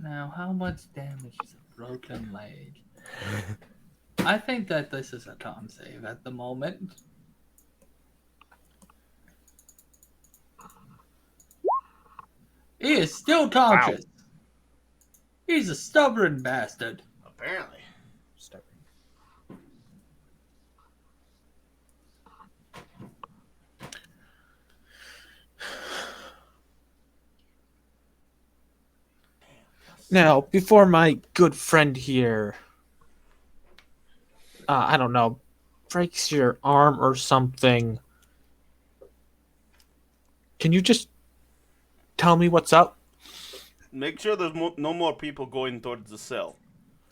Now, how much damage is a broken leg? I think that this is a con save at the moment. He is still conscious. He's a stubborn bastard. Apparently. Stubborn. Now, before my good friend here, I don't know, breaks your arm or something, can you just tell me what's up? Make sure there's no more people going towards the cell.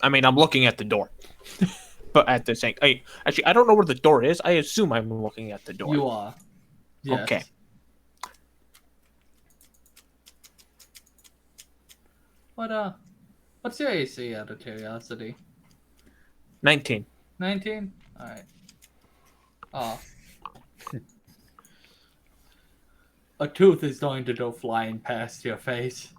I mean, I'm looking at the door. But at the same, actually, I don't know where the door is. I assume I'm looking at the door. You are. Yes. Okay. What's your AC out of curiosity? 19. 19? Alright. Oh. A tooth is going to go flying past your face.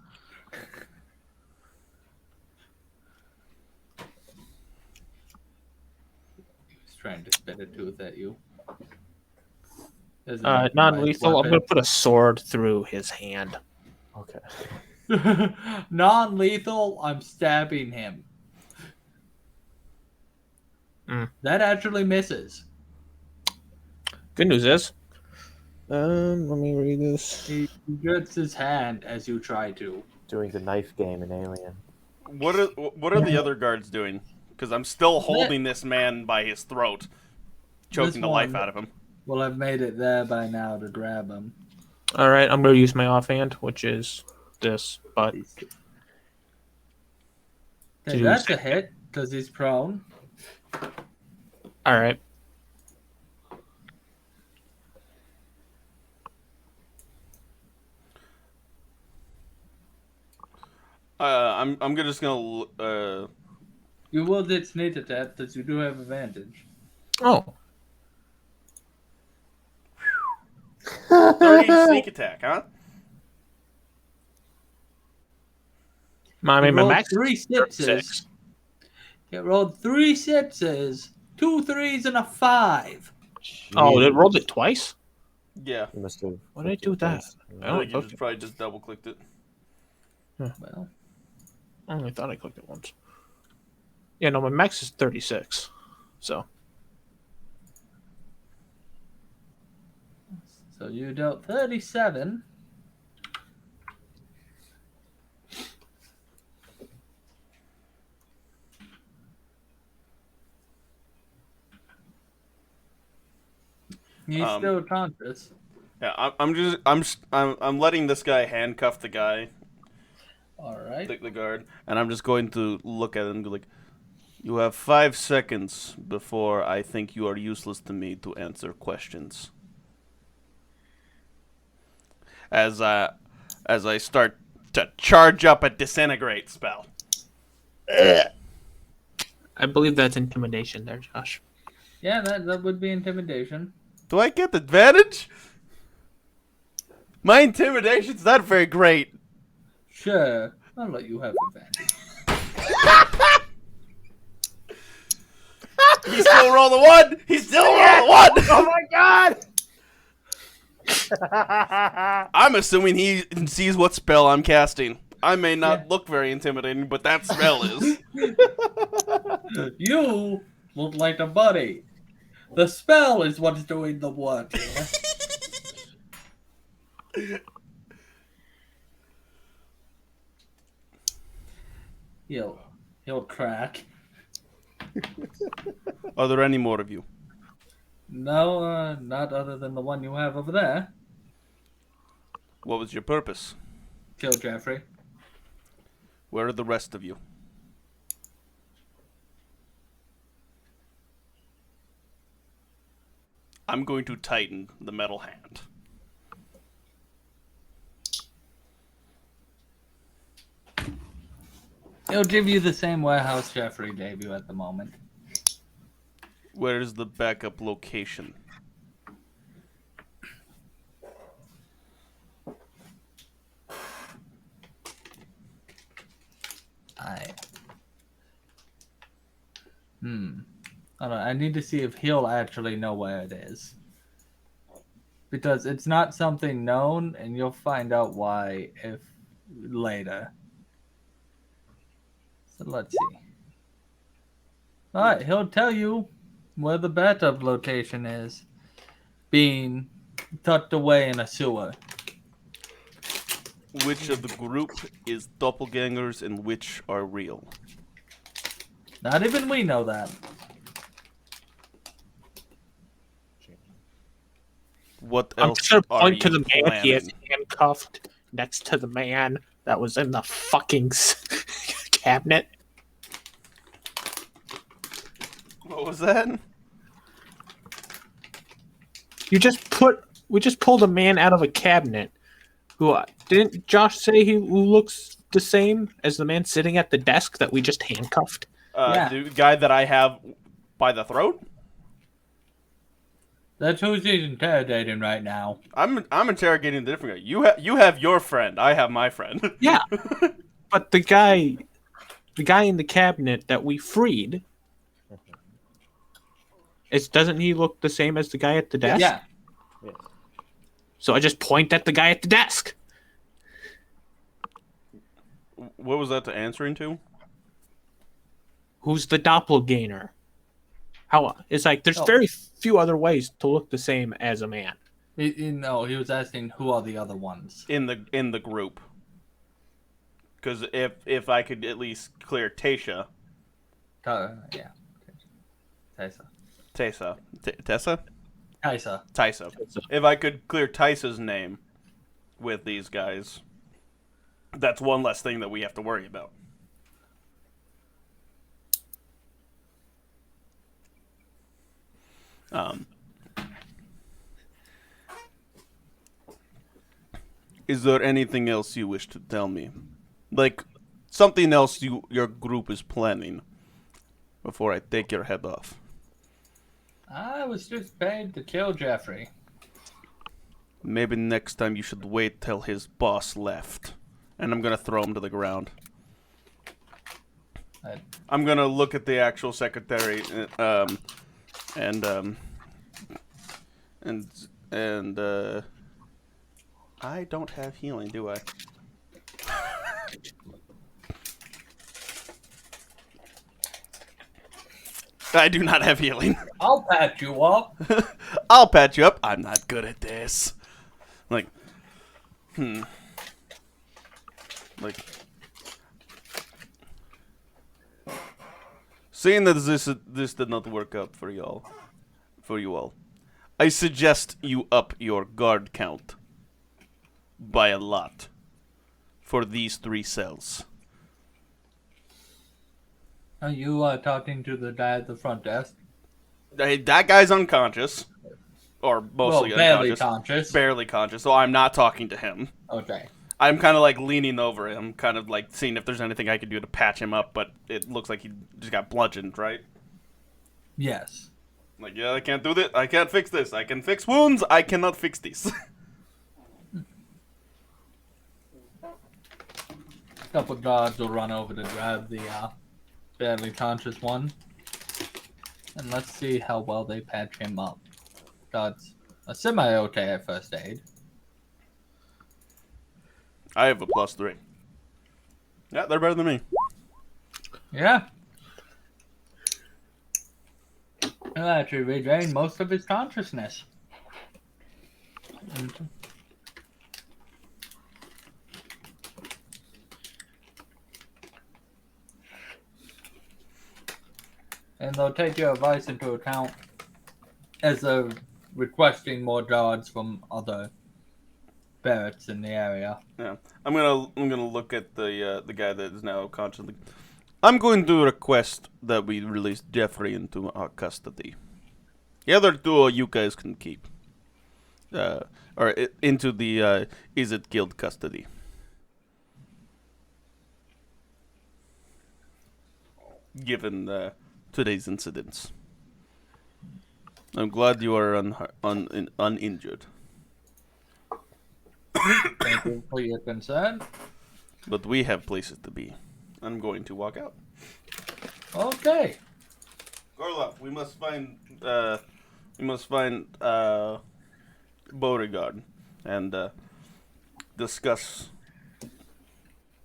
He's trying to spit a tooth at you. Doesn't have the right Non-lethal. I'm weapon. going to put a sword through his hand. Okay. Non-lethal, I'm stabbing him. That actually misses. Good news is, let me read this. He gets his hand as you try to. Doing the knife game in Alien. What are the other guards doing? Because I'm still holding this man by his throat, choking the life out of him. Well, I've made it there by now to grab him. All right, I'm going to use my offhand, which is this, but Okay, that's a hit because he's prone. all right. I'm just gonna. You will get sneak attack because you do have advantage. Oh, 30 sneak attack, huh? I mean, my rolled max 3 is sixes. 36. It rolled 3 sixes, 2 threes, and a 5. Oh, it Jesus. rolled it twice? Yeah. You must have. Why did I do that? I think you probably just double clicked it. Well, I only thought I clicked it once. Yeah, no, my max is 36. So, so you dealt 37. He's still conscious. Yeah, I'm letting this guy handcuff the guy, All right. the guard, and I'm just going to look at him and go like, "You have 5 seconds before I think you are useless to me to answer questions." As I start to charge up a disintegrate spell. I believe that's intimidation there, Josh. Yeah, that would be intimidation. Do I get advantage? My intimidation's not very great. Sure, I'll let you have advantage. He still roll the 1. He still roll the 1. Oh my god! I'm assuming he sees what spell I'm casting. I may not look very intimidating, but that spell is. You look like a buddy. The spell is what's doing the work here. He'll crack. Are there any more of you? No, not other than the one you have over there. What was your purpose? Kill Jeffrey. Where are the rest of you? I'm going to tighten the metal hand. He'll give you the same warehouse Jeffrey gave you at the moment. Where is the backup location? Hold on, I need to see if he'll actually know where it is. Because it's not something known, and you'll find out why if later. So let's see. Alright, he'll tell you where the backup location is. Being tucked away in a sewer. Which of the group is doppelgangers and which are real? Not even we know that. What I'm else just going to are point you to the man. He is planning? handcuffed next to the man that was in the fucking cabinet. What was that? We just pulled a man out of a cabinet. Who didn't Josh say who looks the same as the man sitting at the desk that we just handcuffed? Yeah. The guy that I have by the throat? That's who he's interrogating right now. I'm interrogating the different guy. You have your friend. I have my friend. Yeah, but the guy in the cabinet that we freed, doesn't he look the same as the guy at the desk? Yeah. So I just point at the guy at the desk. What was that to answering to? Who's the doppelganger? How it's like there's Oh. very few other ways to look the same as a man. No, he was asking who are the other ones. In the group. Because if I could at least clear Tasha. Yeah. Tysa. Tessa. Tessa? Tysa. Tysa. If I could clear Tysa's name with these guys, that's one less thing that we have to worry about. Is there anything else you wish to tell me? Like, something else your group is planning before I take your head off? I was just paid to kill Jeffrey. Maybe next time you should wait till his boss left. And I'm gonna throw him to the ground. I'm gonna look at the actual secretary, I don't have healing, do I? I do not have healing. I'll patch you up. I'll patch you up. I'm not good at this. Like, Like, seeing that this did not work out for you all, I suggest you up your guard count by a lot for these 3 cells. Are you talking to the guy at the front desk? That guy's unconscious, or mostly barely unconscious. conscious. Barely conscious, so I'm not talking to him. Okay. I'm kind of like leaning over him, kind of like seeing if there's anything I could do to patch him up, but it looks like he just got bludgeoned, right? Yes. Like, yeah, I can't do this. I can't fix this. I can fix wounds. I cannot fix these. A couple guards will run over to grab the barely conscious one. And let's see how well they patch him up. Guards a semi-okay at first aid. I have a +3. Yeah, they're better than me. Yeah. He'll actually regain most of his consciousness. And they'll take your advice into account as they're requesting more guards from other barracks in the area. Yeah, I'm gonna look at the guy that is now conscious. I'm going to request that we release Jeffrey into our custody. The other 2 you guys can keep, into the Is It Guild custody. Given today's incidents, I'm glad you are uninjured. Thank you for your concern. But we have places to be. I'm going to walk out. Okay. Gorlov, we must find Beauregard and discuss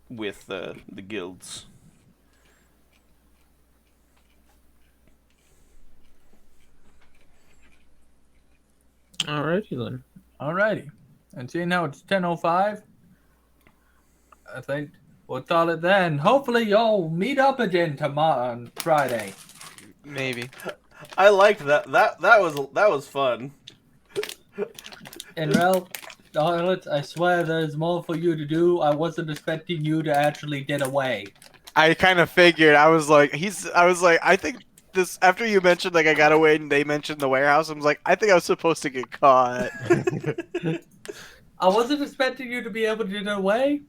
with the guilds. Alrighty then. Alrighty. And seeing how it's 10:05, I think we'll call it then. Hopefully you'll meet up again tomorrow on Friday. Maybe. I liked that. That was fun. And well, Harlot, I swear there's more for you to do. I wasn't expecting you to actually get away. I kind of figured. I was like, I think this, after you mentioned, like, I got away and they mentioned the warehouse, I was like, I think I was supposed to get caught. I wasn't expecting you to be able to get away.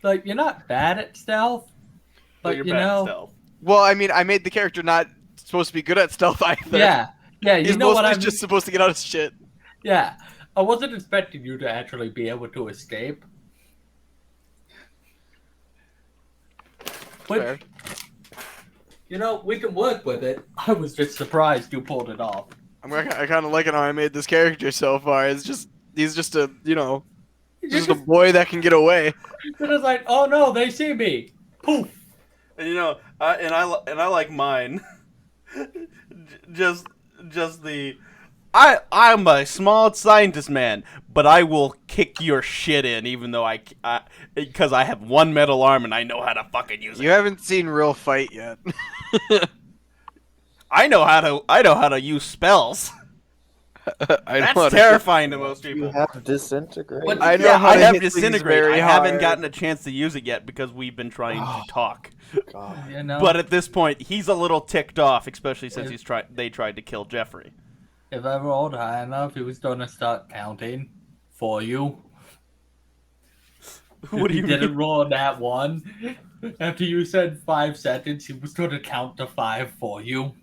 Like, you're not bad at stealth. But you're you bad at know. stealth. Well, I mean, I made the character not supposed to be good at stealth either. Yeah. Yeah, you He's know what mostly I mean? just supposed to get out of shit. Yeah. I wasn't expecting you to actually be able to escape. But, Fair. you know, we can work with it. I was just surprised you pulled it off. I kind of like it how I made this character so far. It's just, he's just a, you know, Just a boy that can get away. Then it's like, oh no, they see me. Poof. And you know, I like mine. just the I'm a small scientist man, but I will kick your shit in, even though because I have one metal arm and I know how to fucking use it. You haven't seen real fight yet. I know how to use spells. That's terrifying to most You people. have disintegrate. What- I know Yeah, how I to have hit things disintegrate. very I haven't hard. gotten a chance to use it yet because we've been trying to talk. God. You know, But at this point, he's a little ticked off, especially since they tried to kill Jeffrey. if I rolled high enough, he was gonna start counting for you. What do He you didn't mean? roll that one. After you said 5 seconds, he was gonna count to 5 for you.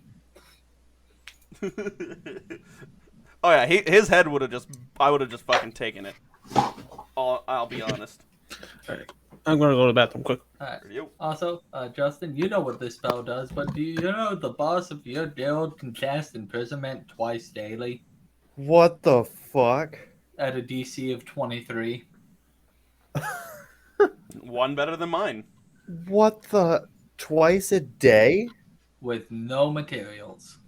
Oh yeah, his head would have I would have just fucking taken it. I'll be honest. I'm gonna go to the bathroom quick. Alright. You. Also, Justin, you know what this spell does, but do you know the boss of your guild can cast imprisonment twice daily What the fuck? at a DC of 23? One better than mine. What the? Twice a day? With no materials.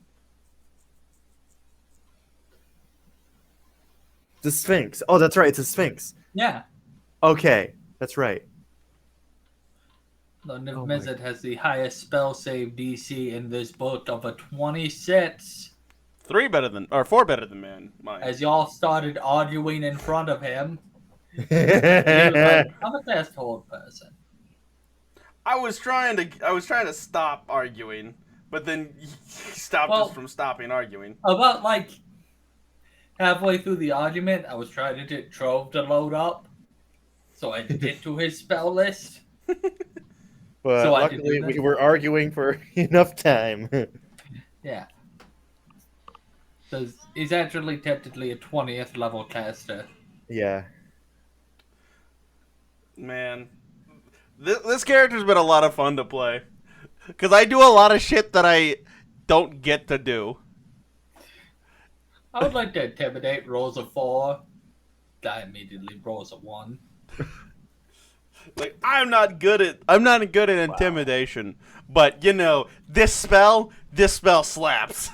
The Sphinx. Oh, that's right. It's a Sphinx. Yeah. Okay, that's right. The Oh my- Niv-Mizzet has the highest spell save DC in this book of a 26. 4 better than mine. As y'all started arguing in front of him, he was like, I'm a fast hold person. I was trying to stop arguing, but then he stopped Well- us from stopping arguing. About like halfway through the argument, I was trying to get Trove to load up so I could get to his spell list. But So I could luckily, do that? we were arguing for enough time. Yeah. Because he's actually technically a 20th level caster. Yeah. Man, this character's been a lot of fun to play. Because I do a lot of shit that I don't get to do. I would like to intimidate, rolls a 4. Guy immediately rolls a 1. Like I'm not good at intimidation, but you know this spell slaps.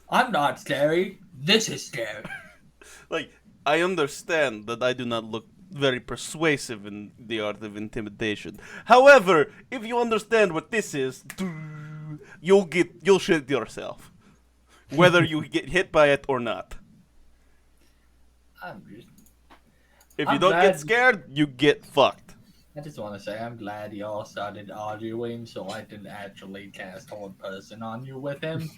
I'm not scary. This is scary. Like I understand that I do not look very persuasive in the art of intimidation. However, if you understand what this is, you'll shit yourself, whether you get hit by it or not. If you I'm don't glad- get scared, you get fucked. I just want to say I'm glad y'all started arguing so I didn't actually cast Hold Person on you with him.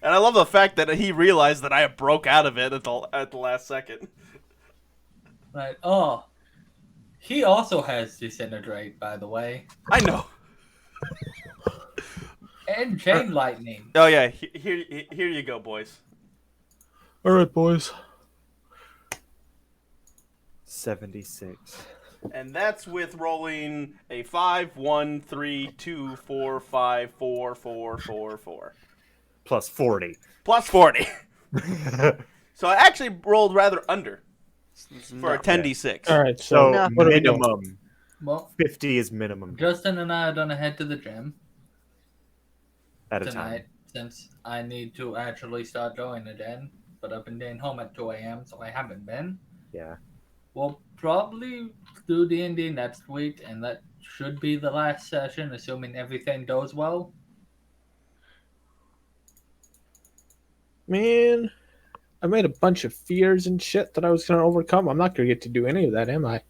And I love the fact that he realized that I broke out of it at the last second. Right. Oh. He also has Disintegrate, by the way. I know. And Chain Lightning. Oh yeah, here you go, boys. All right, boys. 76. And that's with rolling a 5, 1, 3, 2, 4, 5, 4, 4, 4, 4. Plus 40. Plus 40. So I actually rolled rather under for a 10d6. All right, So so what are we doing? minimum. Well, 50 is minimum Justin and I are gonna head to the gym at a tonight time. since I need to actually start going again. But I've been getting home at 2 a.m., so I haven't been. Yeah. We'll probably do D&D next week, and that should be the last session, assuming everything goes well. Man, I made a bunch of fears and shit that I was gonna overcome. I'm not gonna get to do any of that, am I?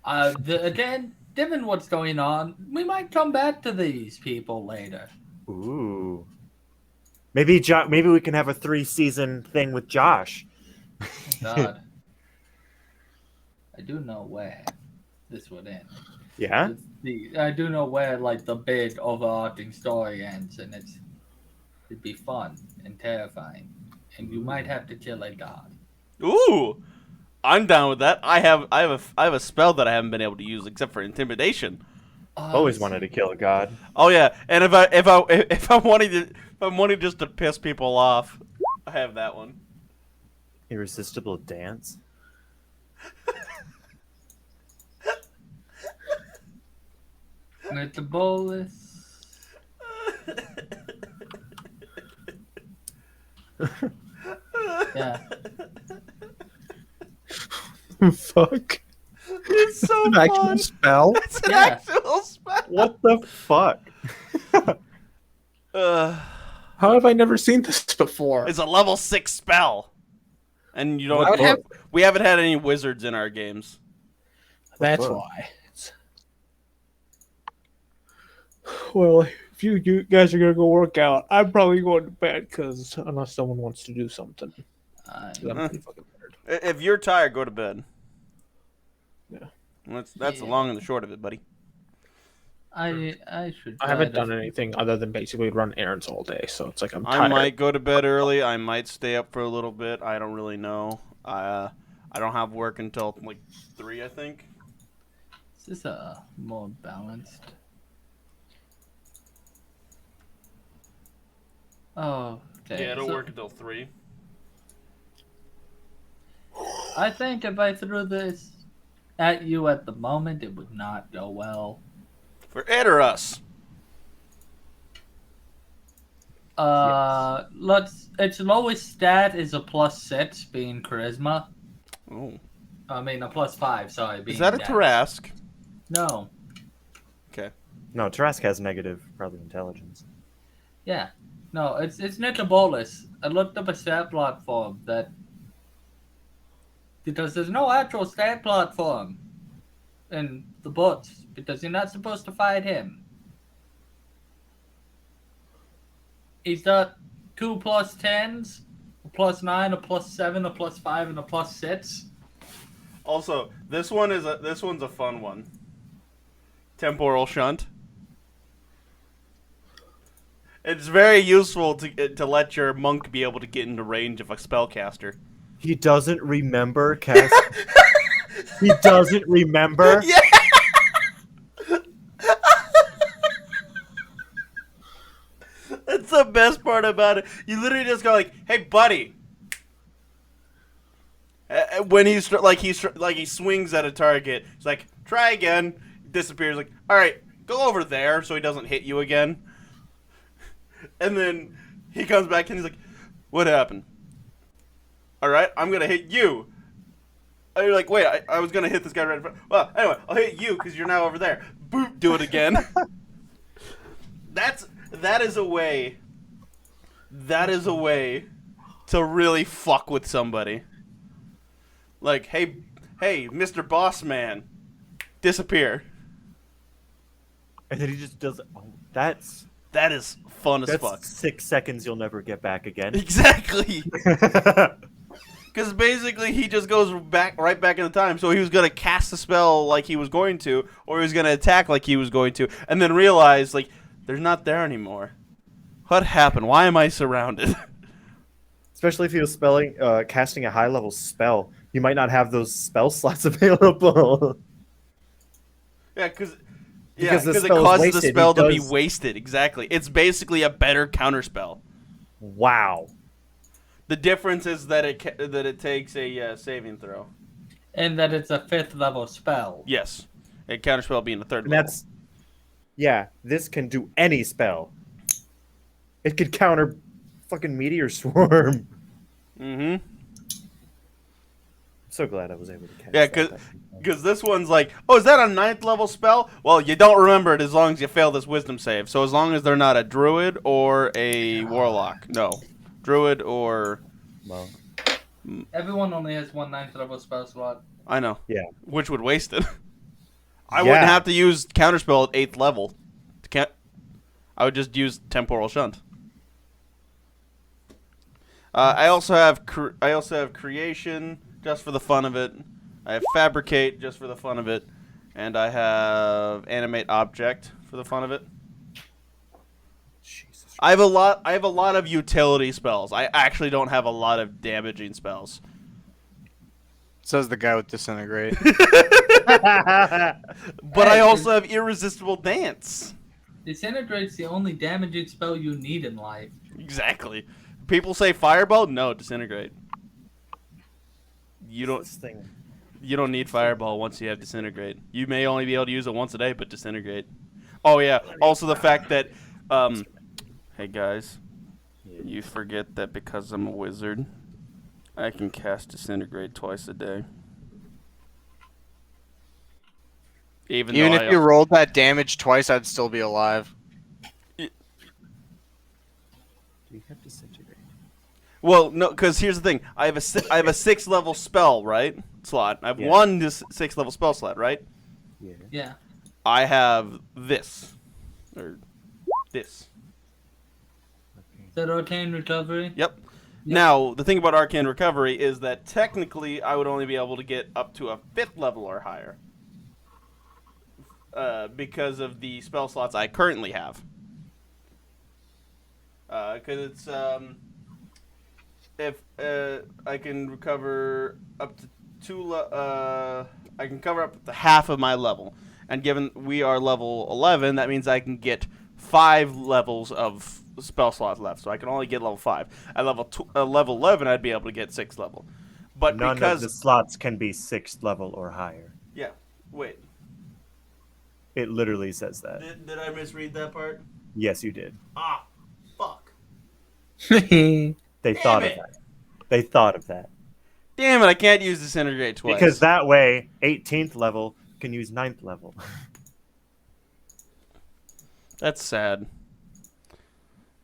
Again, given what's going on, we might come back to these people later. Ooh. Maybe maybe we can have a 3-season thing with Josh. God. I do know where this would end. Yeah? I do know where, like, the big overarching story ends, and it'd be fun and terrifying. And you might have to kill a god. Ooh, I'm down with that. I have a spell that I haven't been able to use except for intimidation. Always wanted to kill a god. Oh yeah, and if I'm wanting just to piss people off, I have that one. Irresistible dance. With the bolus. Yeah. Fuck. It's so An actual fun. spell? It's an Yeah. actual spell. What the fuck? How have I never seen this before? It's a level 6 spell. And you I would don't. have- We haven't had any wizards in our games. That's book? why. Well, if you guys are gonna go work out, I'm probably going to bed because unless someone wants to do something, 'cause I'm pretty fucking tired. If you're tired, go to bed. Yeah. That's the long and the short of it, buddy. I should. I haven't done anything other than basically run errands all day, so it's like I'm tired. I might go to bed early. I might stay up for a little bit. I don't really know. I don't have work until like 3, I think. Is this more balanced? Oh, okay. Yeah, I don't so work until 3. I think if I threw this at you at the moment, it would not go well. For Ed or us? Its lowest stat is a +6, being charisma. Oh, I mean a +5. Sorry, being is that a dex. Tarask? No. Okay. No, Tarask has negative, probably intelligence. Yeah. No, it's Nicobolus. I looked up a stat plot for him that because there's no actual stat plot for him in the books because you're not supposed to fight him. He's got 2 +10s, a +9, a +7, a +5, and a +6. Also, this one's a fun one. Temporal shunt. It's very useful to let your monk be able to get into range of a spellcaster. He doesn't remember cast. He doesn't remember. Yeah. That's the best part about it. You literally just go like, "Hey, buddy." When he swings at a target, he's like, "Try again." Disappears. Like, "All right, go over there," so he doesn't hit you again. And then he comes back and he's like, "What happened?" "All right, I'm gonna hit you." And you're like, "Wait, I was gonna hit this guy right in front." "Well, anyway, I'll hit you because you're now over there." Boop, do it again. That is a way. That is a way to really fuck with somebody. Like, hey, Mr. Boss Man, disappear. And then he just does. Oh, that's That is fun as fuck. 6 seconds you'll never get back again. Exactly. Because basically he just goes right back in the time. So he was going to cast the spell like he was going to, or he was going to attack like he was going to, and then realize, like, they're not there anymore. What happened? Why am I surrounded? Especially if he was casting a high level spell, you might not have those spell slots available. Yeah, because the it spell is causes the wasted. spell He to be does- wasted. Exactly. It's basically a better counterspell. Wow. The difference is that it takes a saving throw. And that it's a 5th level spell. Yes, a counterspell being a 3rd And level. yeah, this can do any spell. It could counter fucking Meteor Swarm. Mm-hmm. I'm so glad I was able to cast Yeah, that. because this one's like, oh, is that a 9th level spell? Well, you don't remember it as long as you fail this wisdom save. So as long as they're not a druid or a warlock. No. Druid or... Well, Everyone only has 1 9th level spell slot. I know. yeah. Which would waste it. I Yeah. wouldn't have to use counterspell at 8th level. I would just use temporal shunt. I also have creation just for the fun of it. I have fabricate just for the fun of it, and I have animate object for the fun of it. Jesus. I have a lot of utility spells. I actually don't have a lot of damaging spells. Says the guy with disintegrate. But I also have irresistible dance. Disintegrate's the only damaging spell you need in life. Exactly. People say fireball? No, disintegrate. You don't. This thing. You don't need Fireball once you have Disintegrate. You may only be able to use it once a day, but Disintegrate. Oh yeah. Also the fact that, hey guys, you forget that because I'm a wizard, I can cast Disintegrate twice a day. Even Even though if you rolled that damage twice, I'd still be alive. Do you have disintegrate? Well, no, because here's the thing. I have a 6th level spell, right? Slot. I have Yeah. one 6th level spell slot, right? Yeah. Yeah. I have this. Or this. Is that Arcane Recovery? Yep. Now, the thing about Arcane Recovery is that technically I would only be able to get up to a 5th level or higher. Because of the spell slots I currently have. Because it's, if I can recover up to I can cover up to half of my level. And given we are level 11, that means I can get 5 levels of spell slots left. So I can only get level 5. At level 11, I'd be able to get 6th level. But None because of the slots can be 6th level or higher. yeah, wait. It literally says that. Did I misread that part? Yes, you did. Ah, fuck. They thought it. of that. They thought of that. Damn it, I can't use Disintegrate twice. Because that way, 18th level can use 9th level. That's sad.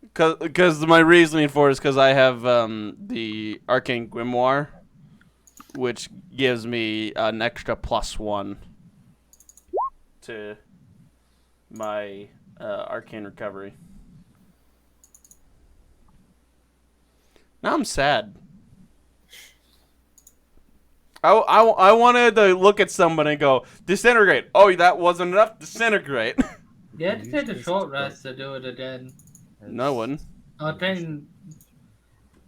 Because my reasoning for it is because I have the Arcane Grimoire, which gives me an extra +1 to my Arcane Recovery. Now I'm sad. I wanted to look at someone and go, Disintegrate. Oh, that wasn't enough? Disintegrate. You had to take a short rest to do it again. No, I wouldn't. Arcane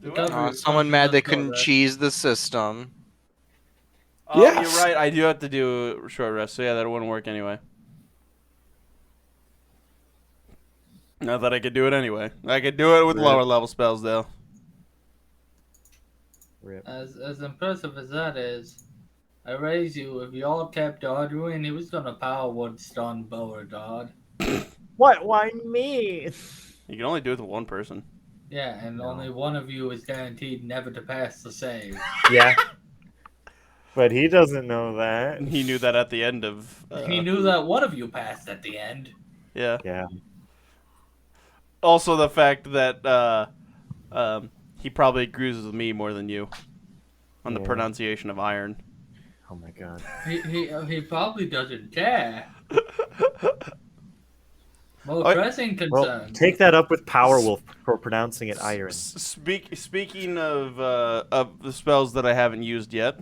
Do it. Recovery. Someone functions mad they as short couldn't rest. cheese the system. Oh, Yes. you're right. I do have to do a short rest. So, yeah, that wouldn't work anyway. Not that I could do it anyway. I could do it with Rip. lower level spells, though. Rip. As impressive as that is, I raise you. If y'all kept arguing, he was gonna power word stun Beauregard. What? Why me? You can only do it with one person. Yeah, and No. only one of you is guaranteed never to pass the save. Yeah. But he doesn't know that. He knew that at the end of. He knew that one of you passed at the end. Yeah. Yeah. Also, the fact that he probably agrees with me more than you on the Yeah. pronunciation of iron. Oh my god. He probably doesn't care. More Oh, pressing Well, concerns. take that up with Powerwolf for pronouncing it iron. Speaking of the spells that I haven't used yet,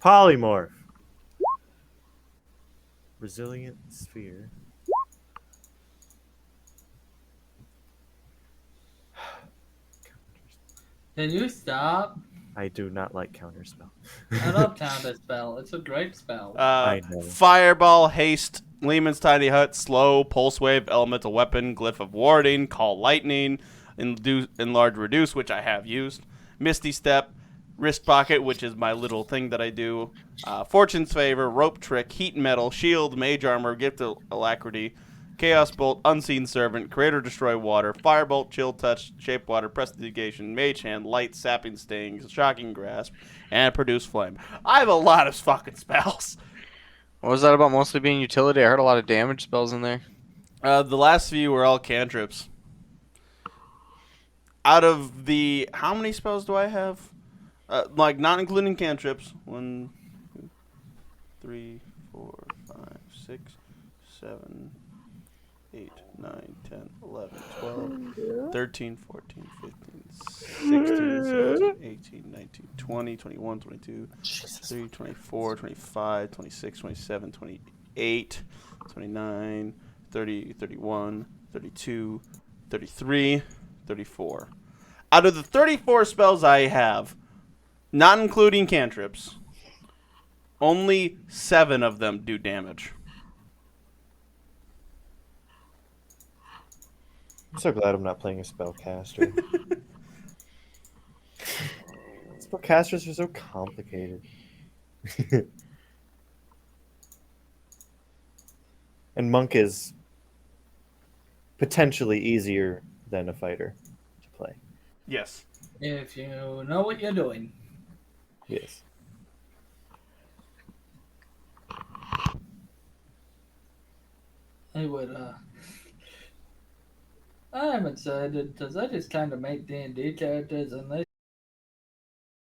Polymorph. Resilient sphere. Can you stop? I do not like counterspell. I love Counterspell. It's a great spell. I know. Fireball, Haste, Lehman's Tiny Hut, Slow, Pulse Wave, Elemental Weapon, Glyph of Warding, Call Lightning, Enlarge Reduce, which I have used, Misty Step, Wrist Pocket, which is my little thing that I do, Fortune's Favor, Rope Trick, Heat Metal, Shield, Mage Armor, Gift of Alacrity, Chaos Bolt, Unseen Servant, Creator Destroy Water, Firebolt, Chill Touch, Shape Water, Prestidigitation, Mage Hand, Light, Sapping Stings, Shocking Grasp, and Produce Flame. I have a lot of fucking spells. What was that about mostly being utility? I heard a lot of damage spells in there. The last few were all cantrips. Out of the... How many spells do I have? Like, not including cantrips. 1, 2, 3, 4, 5, 6, 7... 8, 9, 10, 11, 12, 13, 14, 15, 16, 17, 18, 19, 20, 21, 22, 23, 24, 25, 26, 27, 28, 29, 30, 31, 32, 33, 34. Out of the 34 spells I have, not including cantrips, only 7 of them do damage. I'm so glad I'm not playing a spellcaster. Spellcasters are so complicated. And monk is potentially easier than a fighter to play. Yes. If you know what you're doing. Yes. I would, I'm excited because I just kind of make D&D characters and they